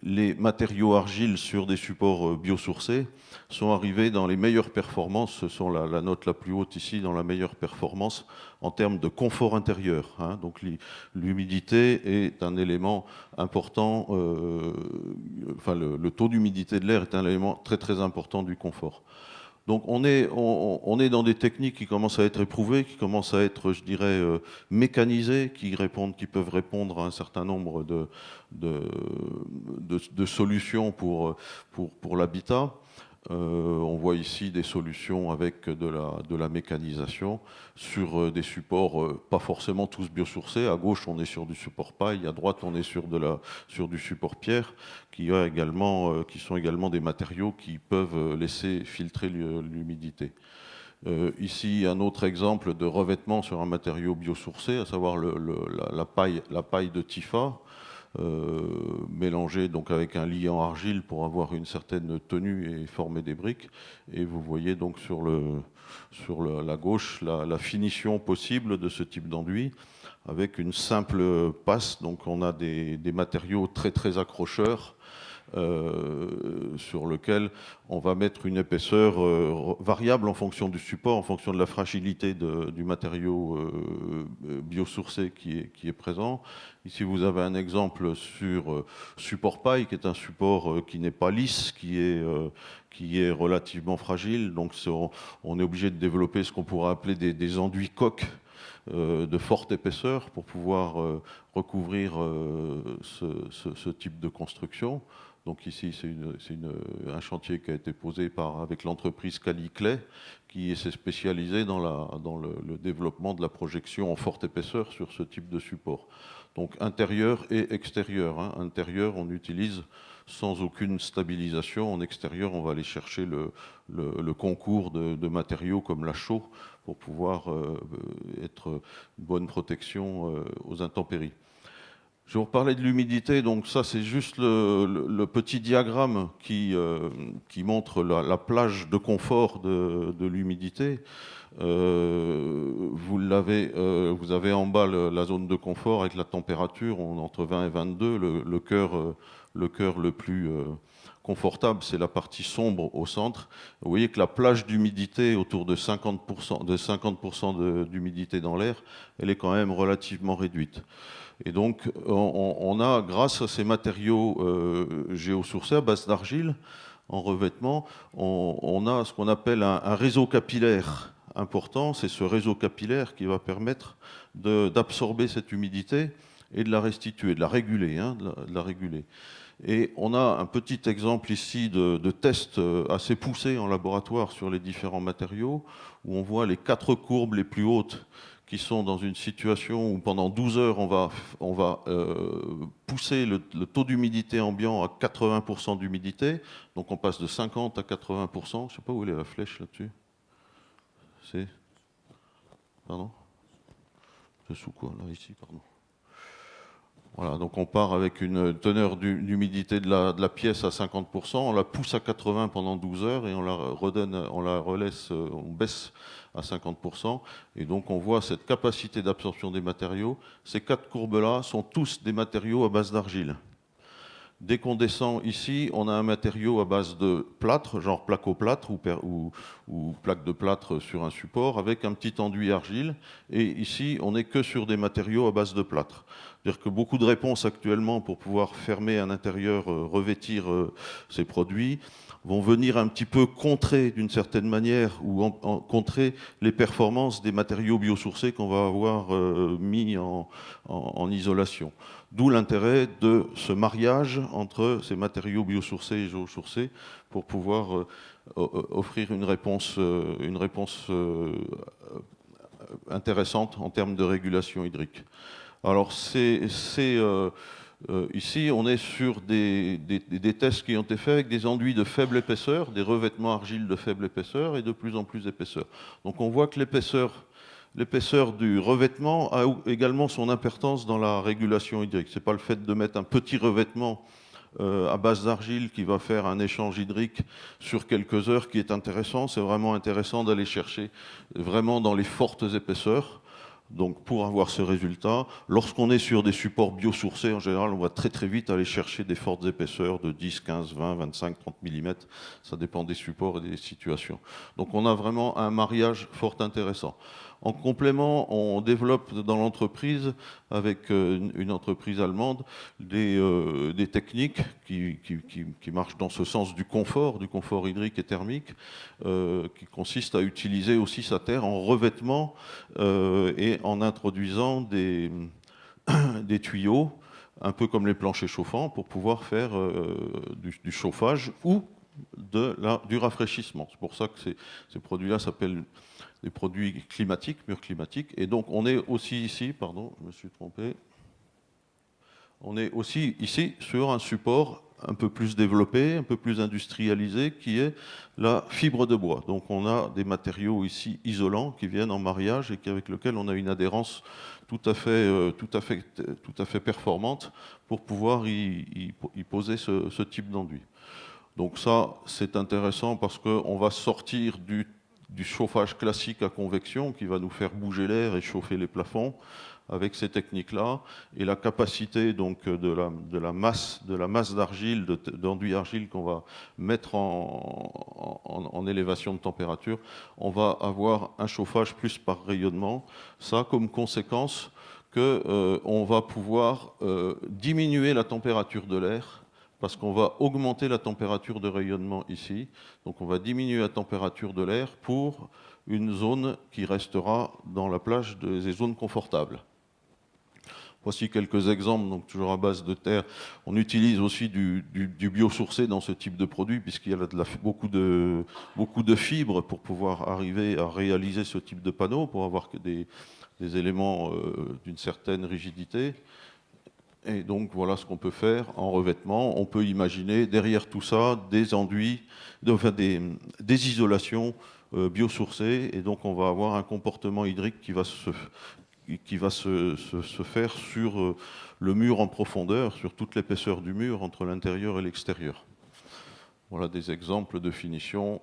les matériaux argiles sur des supports biosourcés sont arrivés dans les meilleures performances. Ce sont la note la plus haute ici, dans la meilleure performance en termes de confort intérieur. Hein. Donc l'humidité est un élément important, enfin le taux d'humidité de l'air est un élément très très important du confort. Donc on est dans des techniques qui commencent à être éprouvées, qui commencent à être, je dirais, mécanisées, qui peuvent répondre à un certain nombre de solutions pour l'habitat. On voit ici des solutions avec de la mécanisation sur des supports pas forcément tous biosourcés. À gauche, on est sur du support paille, à droite, on est sur du support pierre, qui sont également des matériaux qui peuvent laisser filtrer l'humidité. Ici, un autre exemple de revêtement sur un matériau biosourcé, à savoir la paille de Tifa, mélangée donc avec un liant argile pour avoir une certaine tenue et former des briques. Et vous voyez donc sur la gauche la finition possible de ce type d'enduit avec une simple passe. Donc on a des matériaux très très accrocheurs sur lequel on va mettre une épaisseur variable en fonction du support, en fonction de la fragilité du matériau biosourcé qui est présent. Ici, vous avez un exemple sur support paille, qui est un support qui n'est pas lisse, qui est relativement fragile. Donc, on est obligé de développer ce qu'on pourrait appeler des enduits coques de forte épaisseur pour pouvoir recouvrir ce type de construction. Donc ici, c'est un chantier qui a été posé avec l'entreprise Cali-Clay, qui s'est spécialisée dans le développement de la projection en forte épaisseur sur ce type de support. Donc intérieur et extérieur. Hein. Intérieur, on utilise sans aucune stabilisation. En extérieur, on va aller chercher le concours de matériaux comme la chaux pour pouvoir être une bonne protection aux intempéries. Je vais vous reparler de l'humidité. Donc ça, c'est juste le petit diagramme qui montre la plage de confort de l'humidité. Vous avez en bas la zone de confort avec la température entre 20 et 22. Le cœur le plus confortable, c'est la partie sombre au centre. Vous voyez que la plage d'humidité, autour de 50% d'humidité dans l'air, elle est quand même relativement réduite. Et donc, on a, grâce à ces matériaux géosourcés à base d'argile, en revêtement, on a ce qu'on appelle un réseau capillaire important. C'est ce réseau capillaire qui va permettre d'absorber cette humidité et de la restituer, de la réguler. De la réguler. Et on a un petit exemple ici de tests assez poussés en laboratoire sur les différents matériaux, où on voit les 4 courbes les plus hautes qui sont dans une situation où pendant 12 heures, on va pousser le taux d'humidité ambiant à 80% d'humidité. Donc on passe de 50 à 80%. Je ne sais pas où est la flèche là-dessus. C'est... Pardon ? C'est sous quoi là, ici, pardon. Voilà, donc on part avec une teneur d'humidité de la pièce à 50%, on la pousse à 80% pendant 12 heures et on baisse à 50%. Et donc on voit cette capacité d'absorption des matériaux. Ces 4 courbes-là sont tous des matériaux à base d'argile. Dès qu'on descend ici, on a un matériau à base de plâtre, genre plaque-au-plâtre ou plaque de plâtre sur un support, avec un petit enduit argile. Et ici, on n'est que sur des matériaux à base de plâtre. C'est-à-dire que beaucoup de réponses actuellement pour pouvoir fermer un intérieur, revêtir ces produits, vont venir un petit peu contrer d'une certaine manière ou contrer les performances des matériaux biosourcés qu'on va avoir mis en isolation. D'où l'intérêt de ce mariage entre ces matériaux biosourcés et géosourcés pour pouvoir offrir une réponse intéressante en termes de régulation hydrique. Alors ces Ici, on est sur des tests qui ont été faits avec des enduits de faible épaisseur, des revêtements argile de faible épaisseur et de plus en plus d'épaisseur. Donc on voit que l'épaisseur du revêtement a également son importance dans la régulation hydrique. Ce n'est pas le fait de mettre un petit revêtement à base d'argile qui va faire un échange hydrique sur quelques heures qui est intéressant. C'est vraiment intéressant d'aller chercher vraiment dans les fortes épaisseurs. Donc pour avoir ce résultat, lorsqu'on est sur des supports biosourcés, en général, on va très très vite aller chercher des fortes épaisseurs de 10, 15, 20, 25, 30 mm. Ça dépend des supports et des situations. Donc on a vraiment un mariage fort intéressant. En complément, on développe dans l'entreprise, avec une entreprise allemande, des techniques qui marchent dans ce sens du confort hydrique et thermique, qui consiste à utiliser aussi sa terre en revêtement et en introduisant des tuyaux, un peu comme les planchers chauffants, pour pouvoir faire du chauffage ou du rafraîchissement. C'est pour ça que ces produits-là s'appellent des produits climatiques, murs climatiques. Et donc on est aussi ici, pardon, je me suis trompé, on est aussi ici sur un support un peu plus développé, un peu plus industrialisé, qui est la fibre de bois. Donc on a des matériaux ici isolants qui viennent en mariage et avec lesquels on a une adhérence tout à fait performante pour pouvoir y poser ce type d'enduit. Donc ça, c'est intéressant parce qu'on va sortir du chauffage classique à convection qui va nous faire bouger l'air et chauffer les plafonds avec ces techniques-là, et la capacité donc de la masse d'argile, d'enduit argile qu'on va mettre en élévation de température, on va avoir un chauffage plus par rayonnement. Ça a comme conséquence qu'on va pouvoir diminuer la température de l'air, parce qu'on va augmenter la température de rayonnement ici. Donc on va diminuer la température de l'air pour une zone qui restera dans la plage des zones confortables. Voici quelques exemples, donc toujours à base de terre. On utilise aussi du biosourcé dans ce type de produit, puisqu'il y a beaucoup de fibres pour pouvoir arriver à réaliser ce type de panneau, pour avoir que des éléments d'une certaine rigidité. Et donc voilà ce qu'on peut faire en revêtement. On peut imaginer derrière tout ça des enduits, des isolations biosourcées, et donc on va avoir un comportement hydrique qui va se faire sur le mur en profondeur, sur toute l'épaisseur du mur entre l'intérieur et l'extérieur. Voilà des exemples de finition.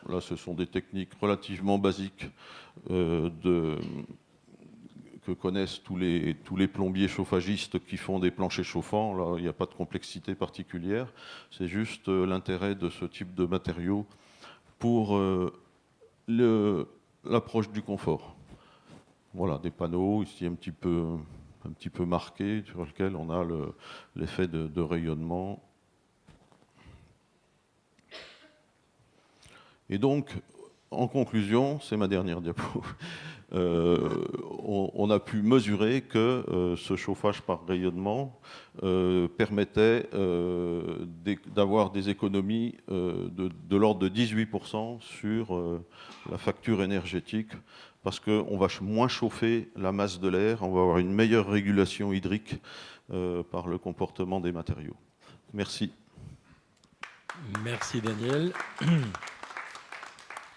Là, ce sont des techniques relativement basiques que connaissent tous les plombiers chauffagistes qui font des planchers chauffants. Là, il n'y a pas de complexité particulière. C'est juste l'intérêt de ce type de matériaux pour l'approche du confort. Voilà, des panneaux ici un petit peu marqués sur lesquels on a l'effet de rayonnement. Et donc, en conclusion, c'est ma dernière diapo. On a pu mesurer que ce chauffage par rayonnement permettait d'avoir des économies de l'ordre de 18% sur la facture énergétique, parce qu'on va moins chauffer la masse de l'air, on va avoir une meilleure régulation hydrique par le comportement des matériaux. Merci. Merci Daniel.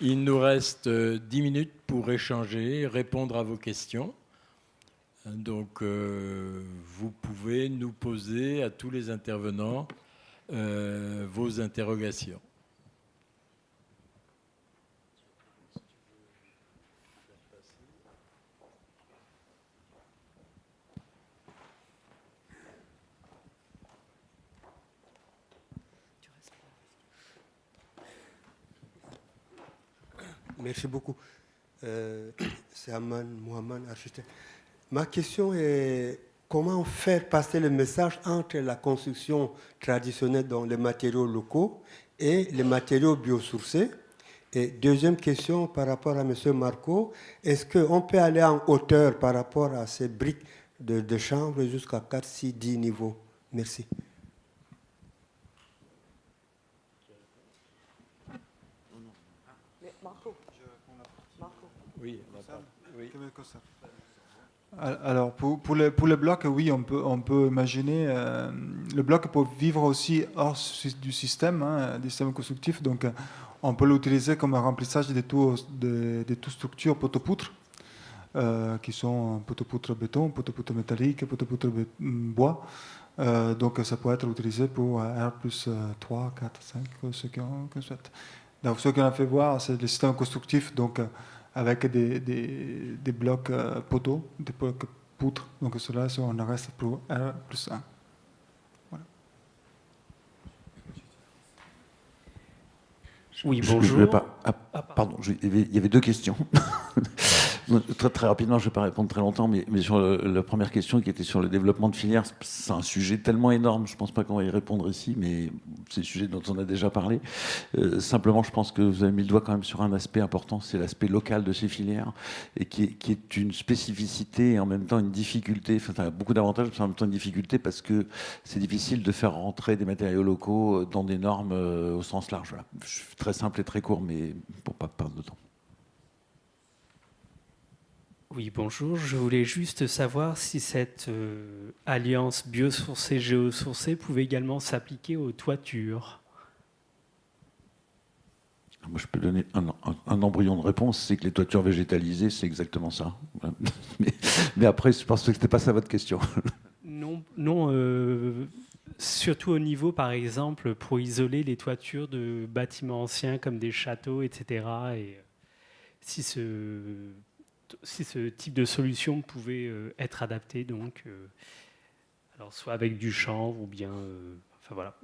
Il nous reste 10 minutes pour échanger, répondre à vos questions. Donc, vous pouvez nous poser à tous les intervenants vos interrogations. Merci beaucoup. C'est Aman Mohamed, architecte. Ma question est comment faire passer le message entre la construction traditionnelle dans les matériaux locaux et les matériaux biosourcés? Et deuxième question par rapport à M. Marco, est-ce qu'on peut aller en hauteur par rapport à ces briques de chanvre jusqu'à 4, 6, 10 niveaux? Merci. Oui, oui. Alors, pour les blocs, oui, on peut imaginer. Le bloc peut vivre aussi hors du système, du système constructif. Donc, on peut l'utiliser comme un remplissage des tout structures poteau-poutre, qui sont poteau-poutre béton, poteau-poutre métallique, poteau-poutre bois. Donc, ça peut être utilisé pour R plus 3, 4, 5, ceux qui ont souhaitent. Donc, ce qu'on a fait voir, c'est le système constructif. Donc, avec des blocs poteaux, des blocs poutres. Donc cela, on en reste pour R plus 1. Voilà. Oui, bonjour. Pardon, il y avait deux questions. Très, très rapidement, je ne vais pas répondre très longtemps, mais sur la première question qui était sur le développement de filières, c'est un sujet tellement énorme, je ne pense pas qu'on va y répondre ici, mais c'est un sujet dont on a déjà parlé. Simplement, je pense que vous avez mis le doigt quand même sur un aspect important, c'est l'aspect local de ces filières, et qui est une spécificité et en même temps une difficulté, enfin, ça a beaucoup d'avantages, mais en même temps une difficulté parce que c'est difficile de faire rentrer des matériaux locaux dans des normes au sens large. Voilà. Je suis très simple et très court, mais pour ne pas perdre de temps. Oui, bonjour. Je voulais juste savoir si cette alliance biosourcée-géosourcée pouvait également s'appliquer aux toitures. Moi, je peux donner un embryon de réponse, c'est que les toitures végétalisées, c'est exactement ça. Mais après, je pense que ce n'était pas ça votre question. Non, surtout au niveau, par exemple, pour isoler les toitures de bâtiments anciens comme des châteaux, etc. Et si ce type de solution pouvait être adapté, donc, alors soit avec du chanvre ou bien... enfin voilà.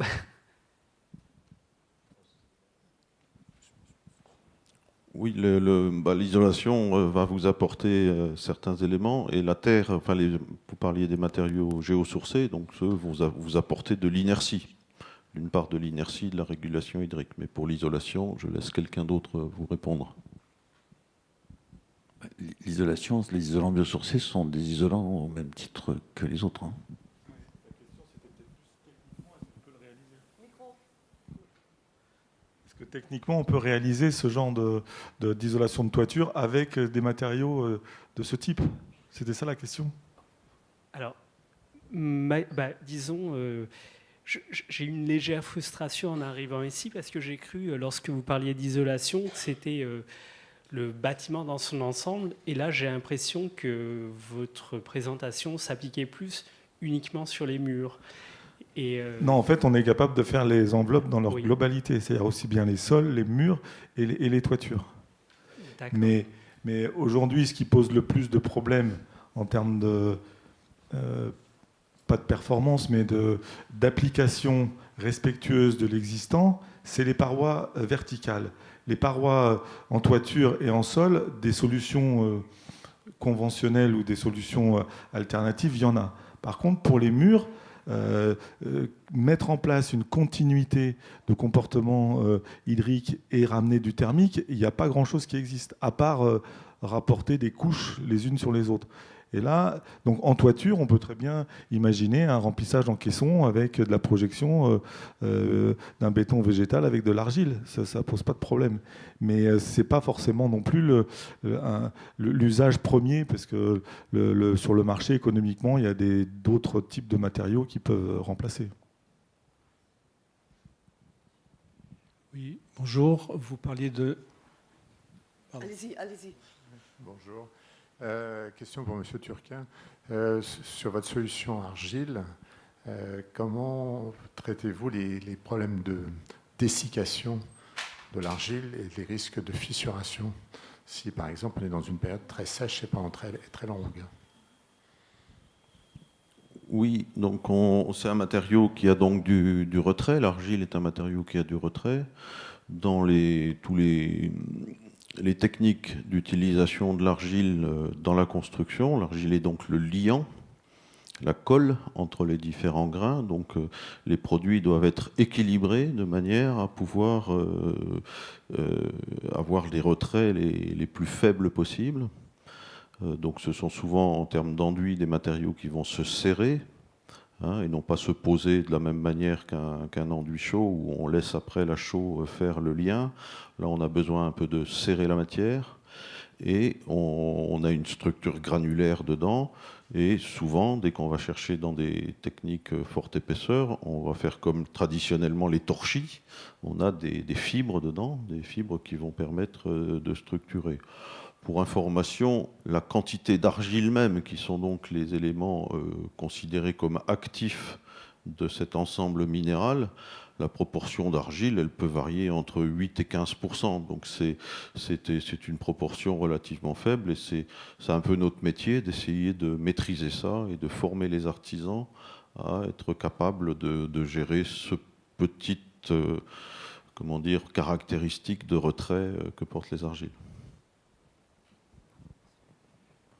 Oui, l'isolation va vous apporter certains éléments, et la terre, enfin, vous parliez des matériaux géosourcés, donc ceux vont vous apporter de l'inertie, d'une part de l'inertie, de la régulation hydrique. Mais pour l'isolation, je laisse quelqu'un d'autre vous répondre. L'isolation, les isolants biosourcés sont des isolants au même titre que les autres. Est-ce que techniquement on peut réaliser ce genre d'isolation de toiture avec des matériaux de ce type? C'était ça la question? Alors, disons, j'ai eu une légère frustration en arrivant ici parce que j'ai cru, lorsque vous parliez d'isolation, que c'était le bâtiment dans son ensemble. Et là, j'ai l'impression que votre présentation s'appliquait plus uniquement sur les murs. Non, en fait, on est capable de faire les enveloppes dans leur globalité, c'est-à-dire aussi bien les sols, les murs et les toitures. Mais aujourd'hui, ce qui pose le plus de problèmes en termes de... pas de performance, mais d'application respectueuse de l'existant, c'est les parois verticales. Les parois en toiture et en sol, des solutions conventionnelles ou des solutions alternatives, il y en a. Par contre, pour les murs, mettre en place une continuité de comportement hydrique et ramener du thermique, il n'y a pas grand-chose qui existe, à part rapporter des couches les unes sur les autres. Et là, donc en toiture, on peut très bien imaginer un remplissage en caisson avec de la projection d'un béton végétal avec de l'argile. Ça pose pas de problème. Mais c'est pas forcément non plus l'usage premier, parce que sur le marché, économiquement, il y a d'autres types de matériaux qui peuvent remplacer. Oui, bonjour. Vous parliez de... Pardon. Allez-y. Bonjour. Question pour M. Turquin. Sur votre solution argile, comment traitez-vous les problèmes de dessiccation de l'argile et les risques de fissuration si, par exemple, on est dans une période très sèche et pendant très longue? Oui, donc c'est un matériau qui a donc du retrait. L'argile est un matériau qui a du retrait. Dans tous les techniques d'utilisation de l'argile dans la construction. L'argile est donc le liant, la colle entre les différents grains. Donc les produits doivent être équilibrés de manière à pouvoir avoir les retraits les plus faibles possibles. Donc ce sont souvent, en termes d'enduit, des matériaux qui vont se serrer, et non pas se poser de la même manière qu'un enduit chaud où on laisse après la chaux faire le lien. Là, on a besoin un peu de serrer la matière. et on a une structure granulaire dedans. Et souvent, dès qu'on va chercher dans des techniques forte épaisseur, on va faire comme traditionnellement les torchis. On a des fibres dedans, des fibres qui vont permettre de structurer. Pour information, la quantité d'argile même, qui sont donc les éléments considérés comme actifs de cet ensemble minéral, la proportion d'argile, elle peut varier entre 8 et 15%. Donc c'est une proportion relativement faible, et c'est un peu notre métier d'essayer de maîtriser ça et de former les artisans à être capables de gérer ce petit caractéristique de retrait que portent les argiles.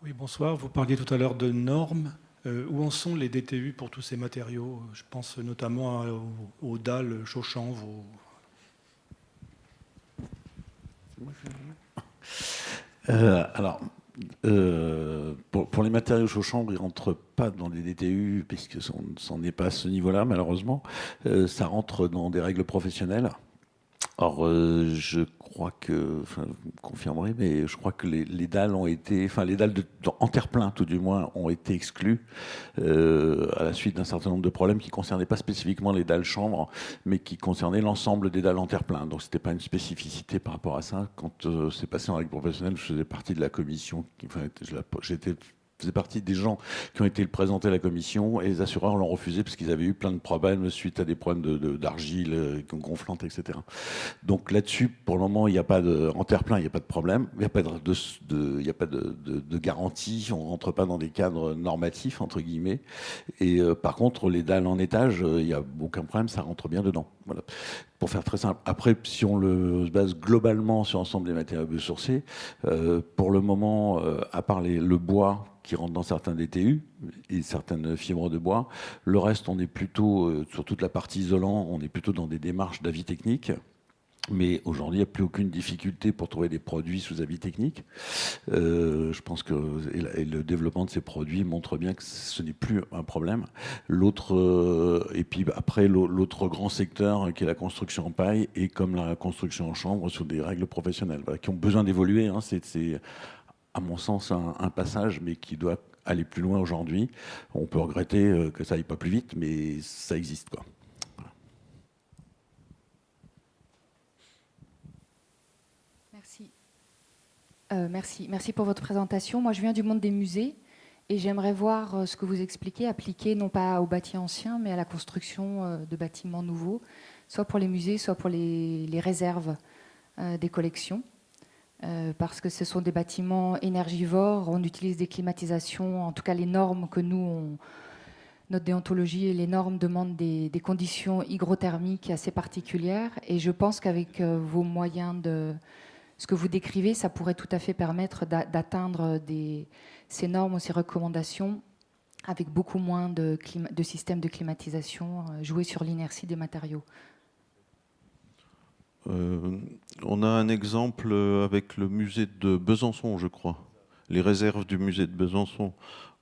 Oui, bonsoir. Vous parliez tout à l'heure de normes. Où en sont les DTU pour tous ces matériaux? Je pense notamment aux dalles Chauchanve. Alors, pour les matériaux Chauchanve, ils ne rentrent pas dans les DTU, puisque ça n'est pas à ce niveau-là, malheureusement. Ça rentre dans des règles professionnelles. Or, je crois que, enfin, vous me confirmerez, mais je crois que les dalles ont été, enfin, les dalles en terre-plein, tout du moins, ont été exclues à la suite d'un certain nombre de problèmes qui ne concernaient pas spécifiquement les dalles chanvre, mais qui concernaient l'ensemble des dalles en terre-plein. Donc, ce n'était pas une spécificité par rapport à ça. Quand c'est passé en règle professionnelle, je faisais partie de la commission, faisais partie des gens qui ont été présentés à la commission, et les assureurs l'ont refusé parce qu'ils avaient eu plein de problèmes suite à des problèmes d'argile gonflante, etc. Donc là-dessus, pour le moment, il n'y a pas en terre-plein, il n'y a pas de problème, il n'y a pas de garantie, on ne rentre pas dans des cadres normatifs, entre guillemets. Et par contre, les dalles en étage, il n'y a aucun problème, ça rentre bien dedans. Voilà. Pour faire très simple. Après, si on se base globalement sur l'ensemble des matériaux biosourcés, pour le moment, à part le bois qui rentre dans certains DTU et certaines fibres de bois, le reste, on est plutôt, sur toute la partie isolant, on est plutôt dans des démarches d'avis technique. Mais aujourd'hui, il n'y a plus aucune difficulté pour trouver des produits sous avis technique. Je pense que le développement de ces produits montre bien que ce n'est plus un problème. Et puis après, l'autre grand secteur qui est la construction en paille, et comme la construction en chambre, sur des règles professionnelles, voilà, qui ont besoin d'évoluer. Hein. C'est, à mon sens, un passage, mais qui doit aller plus loin aujourd'hui. On peut regretter que ça aille pas plus vite, mais ça existe, quoi. Merci pour votre présentation. Moi, je viens du monde des musées et j'aimerais voir ce que vous expliquez, appliqué non pas aux bâtis anciens, mais à la construction de bâtiments nouveaux, soit pour les musées, soit pour les réserves des collections. Parce que ce sont des bâtiments énergivores, on utilise des climatisations, en tout cas les normes que nous, notre déontologie et les normes demandent des conditions hygrothermiques assez particulières. Et je pense qu'avec vos moyens ce que vous décrivez, ça pourrait tout à fait permettre d'atteindre ces normes ou ces recommandations avec beaucoup moins de systèmes de climatisation, jouer sur l'inertie des matériaux. On a un exemple avec le musée de Besançon, je crois. Les réserves du musée de Besançon,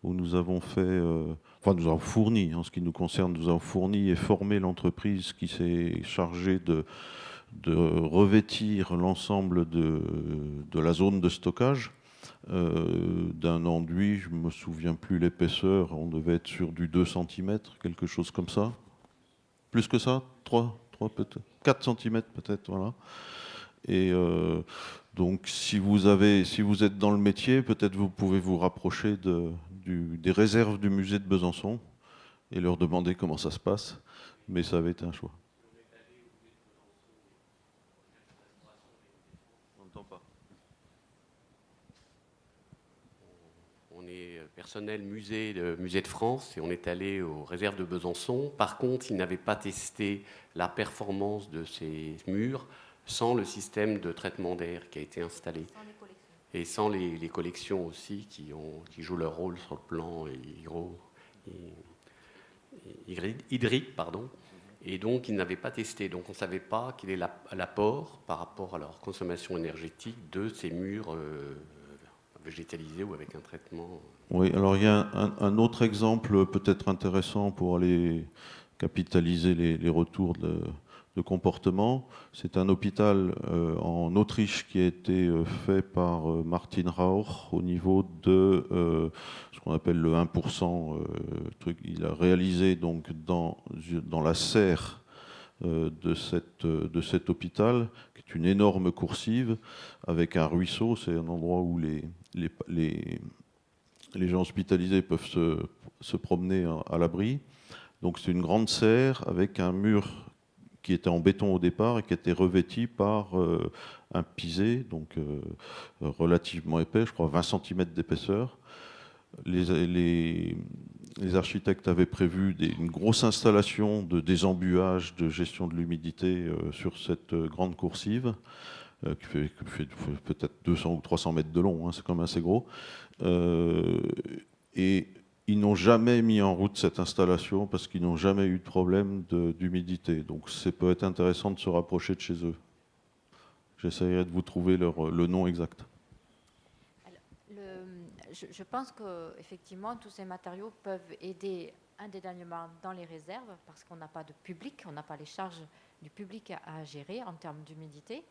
où nous avons nous avons fourni, en ce qui nous concerne, nous avons fourni et formé l'entreprise qui s'est chargée de revêtir l'ensemble de la zone de stockage d'un enduit, je ne me souviens plus l'épaisseur, on devait être sur du 2 cm, quelque chose comme ça. Plus que ça, 3 peut-être, 4 cm peut-être, voilà. Et donc si vous êtes dans le métier, peut-être vous pouvez vous rapprocher des réserves du musée de Besançon et leur demander comment ça se passe, mais ça avait été un choix. On est personnel musée de France et on est allé aux réserves de Besançon. Par contre, ils n'avaient pas testé la performance de ces murs sans le système de traitement d'air qui a été installé. Et sans les collections aussi qui jouent leur rôle sur le plan hydrique. Pardon. Et donc, ils n'avaient pas testé. Donc, on ne savait pas quel est l'apport par rapport à leur consommation énergétique de ces murs végétalisés ou avec un traitement. Oui, alors il y a un autre exemple peut-être intéressant pour aller capitaliser les retours de comportement. C'est un hôpital en Autriche qui a été fait par Martin Rauch au niveau de ce qu'on appelle le 1%. Il a réalisé donc dans la serre de cet hôpital, qui est une énorme coursive avec un ruisseau. C'est un endroit où les gens hospitalisés peuvent se promener à l'abri. Donc c'est une grande serre avec un mur qui était en béton au départ et qui a été revêti par un pisé, donc relativement épais, je crois 20 cm d'épaisseur. Les architectes avaient prévu une grosse installation de désembuyage, de gestion de l'humidité sur cette grande coursive, qui fait peut-être 200 ou 300 mètres de long, hein, c'est quand même assez gros. Et ils n'ont jamais mis en route cette installation parce qu'ils n'ont jamais eu de problème d'humidité. Donc ça peut être intéressant de se rapprocher de chez eux. J'essaierai de vous trouver le nom exact. Je pense qu'effectivement, tous ces matériaux peuvent aider indéniablement dans les réserves parce qu'on n'a pas de public, on n'a pas les charges du public à gérer en termes d'humidité.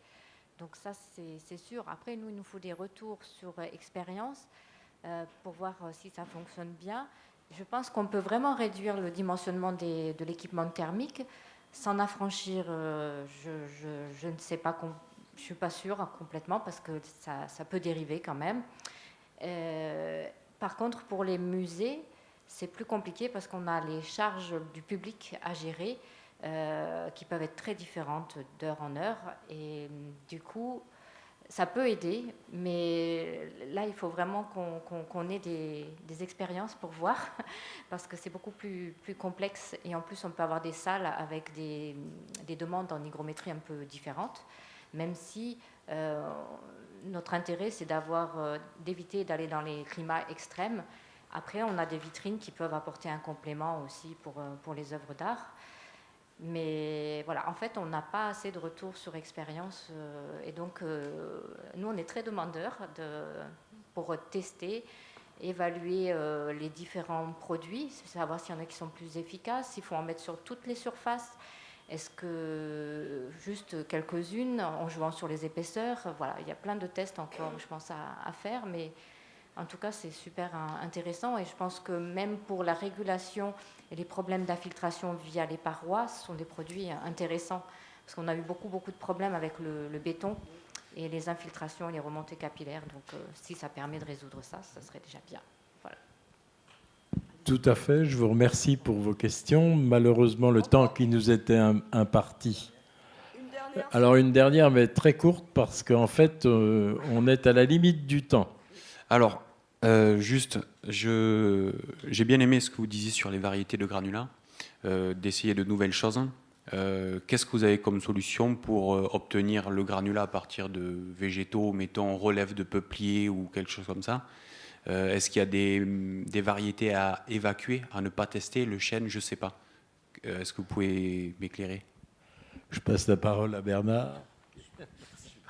Donc ça, c'est sûr. Après, il nous faut des retours sur expérience pour voir si ça fonctionne bien. Je pense qu'on peut vraiment réduire le dimensionnement de l'équipement thermique sans affranchir, je ne sais pas, je ne suis pas sûre complètement parce que ça peut dériver quand même. Par contre, pour les musées, c'est plus compliqué parce qu'on a les charges du public à gérer qui peuvent être très différentes d'heure en heure. Et du coup, ça peut aider, mais là, il faut vraiment qu'on ait des expériences pour voir, parce que c'est beaucoup plus complexe. Et en plus, on peut avoir des salles avec des demandes en hygrométrie un peu différentes, même si notre intérêt, c'est d'éviter d'aller dans les climats extrêmes. Après, on a des vitrines qui peuvent apporter un complément aussi pour les œuvres d'art. Mais voilà, en fait, on n'a pas assez de retours sur expérience. Et donc, nous, on est très demandeurs pour tester, évaluer les différents produits, savoir s'il y en a qui sont plus efficaces, s'il faut en mettre sur toutes les surfaces. Est-ce que juste quelques-unes, en jouant sur les épaisseurs? Voilà, il y a plein de tests encore, je pense, à faire. Mais en tout cas, c'est super intéressant. Et je pense que même pour la régulation et les problèmes d'infiltration via les parois, ce sont des produits intéressants. Parce qu'on a eu beaucoup de problèmes avec le béton et les infiltrations et les remontées capillaires. Donc, si ça permet de résoudre ça, ça serait déjà bien. Voilà. Tout à fait. Je vous remercie pour vos questions. Malheureusement, le temps qui nous était imparti. Alors, une dernière, mais très courte, parce qu'en fait, on est à la limite du temps. Alors, juste, j'ai bien aimé ce que vous disiez sur les variétés de granulats, d'essayer de nouvelles choses. Qu'est-ce que vous avez comme solution pour obtenir le granulat à partir de végétaux, mettons relève de peupliers ou quelque chose comme ça? Est-ce qu'il y a des variétés à évacuer, à ne pas tester? Le chêne, je ne sais pas. Est-ce que vous pouvez m'éclairer? Je passe la parole à Bernard.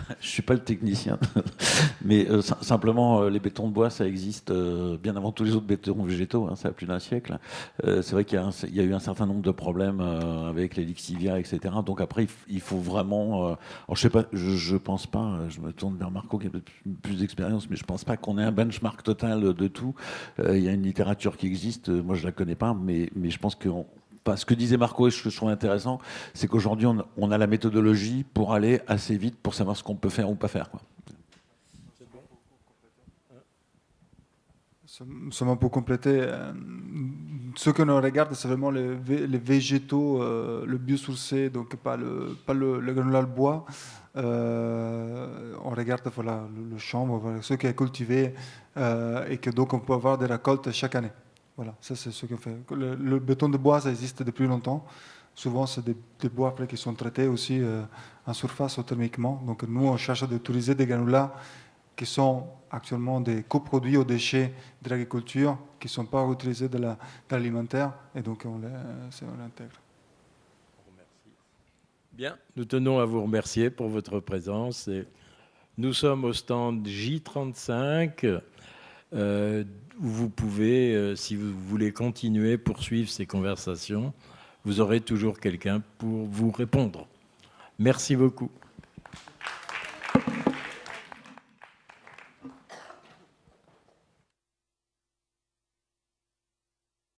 Je ne suis pas le technicien, mais simplement, les bétons de bois, ça existe bien avant tous les autres bétons végétaux, hein, ça a plus d'un siècle. C'est vrai qu'il y a eu un certain nombre de problèmes avec les lixivia, etc. Donc après, il faut vraiment... alors je sais pas, je pense pas, je me tourne vers Marco qui a plus d'expérience, mais je pense pas qu'on ait un benchmark total de tout. Il y a une littérature qui existe, moi je la connais pas, mais je pense que... ce que disait Marco et ce que je trouve intéressant, c'est qu'aujourd'hui, on a la méthodologie pour aller assez vite pour savoir ce qu'on peut faire ou pas faire, quoi. Seulement pour compléter, ce que l'on regarde, c'est vraiment les végétaux, le biosourcé, donc pas le granulat de bois. On regarde voilà, le champ, voilà, ce qui est cultivé et que donc on peut avoir des récoltes chaque année. Voilà, ça c'est ce qu'on fait. Le béton de bois, ça existe depuis longtemps. Souvent, c'est des bois après qui sont traités aussi en surface ou thermiquement. Donc nous, on cherche d'utiliser des granulats qui sont actuellement des coproduits aux déchets de l'agriculture, qui ne sont pas utilisés de l'alimentaire, et donc on l'intègre. Bien, nous tenons à vous remercier pour votre présence. Nous sommes au stand J35. Vous pouvez, si vous voulez continuer, poursuivre ces conversations, vous aurez toujours quelqu'un pour vous répondre. Merci beaucoup.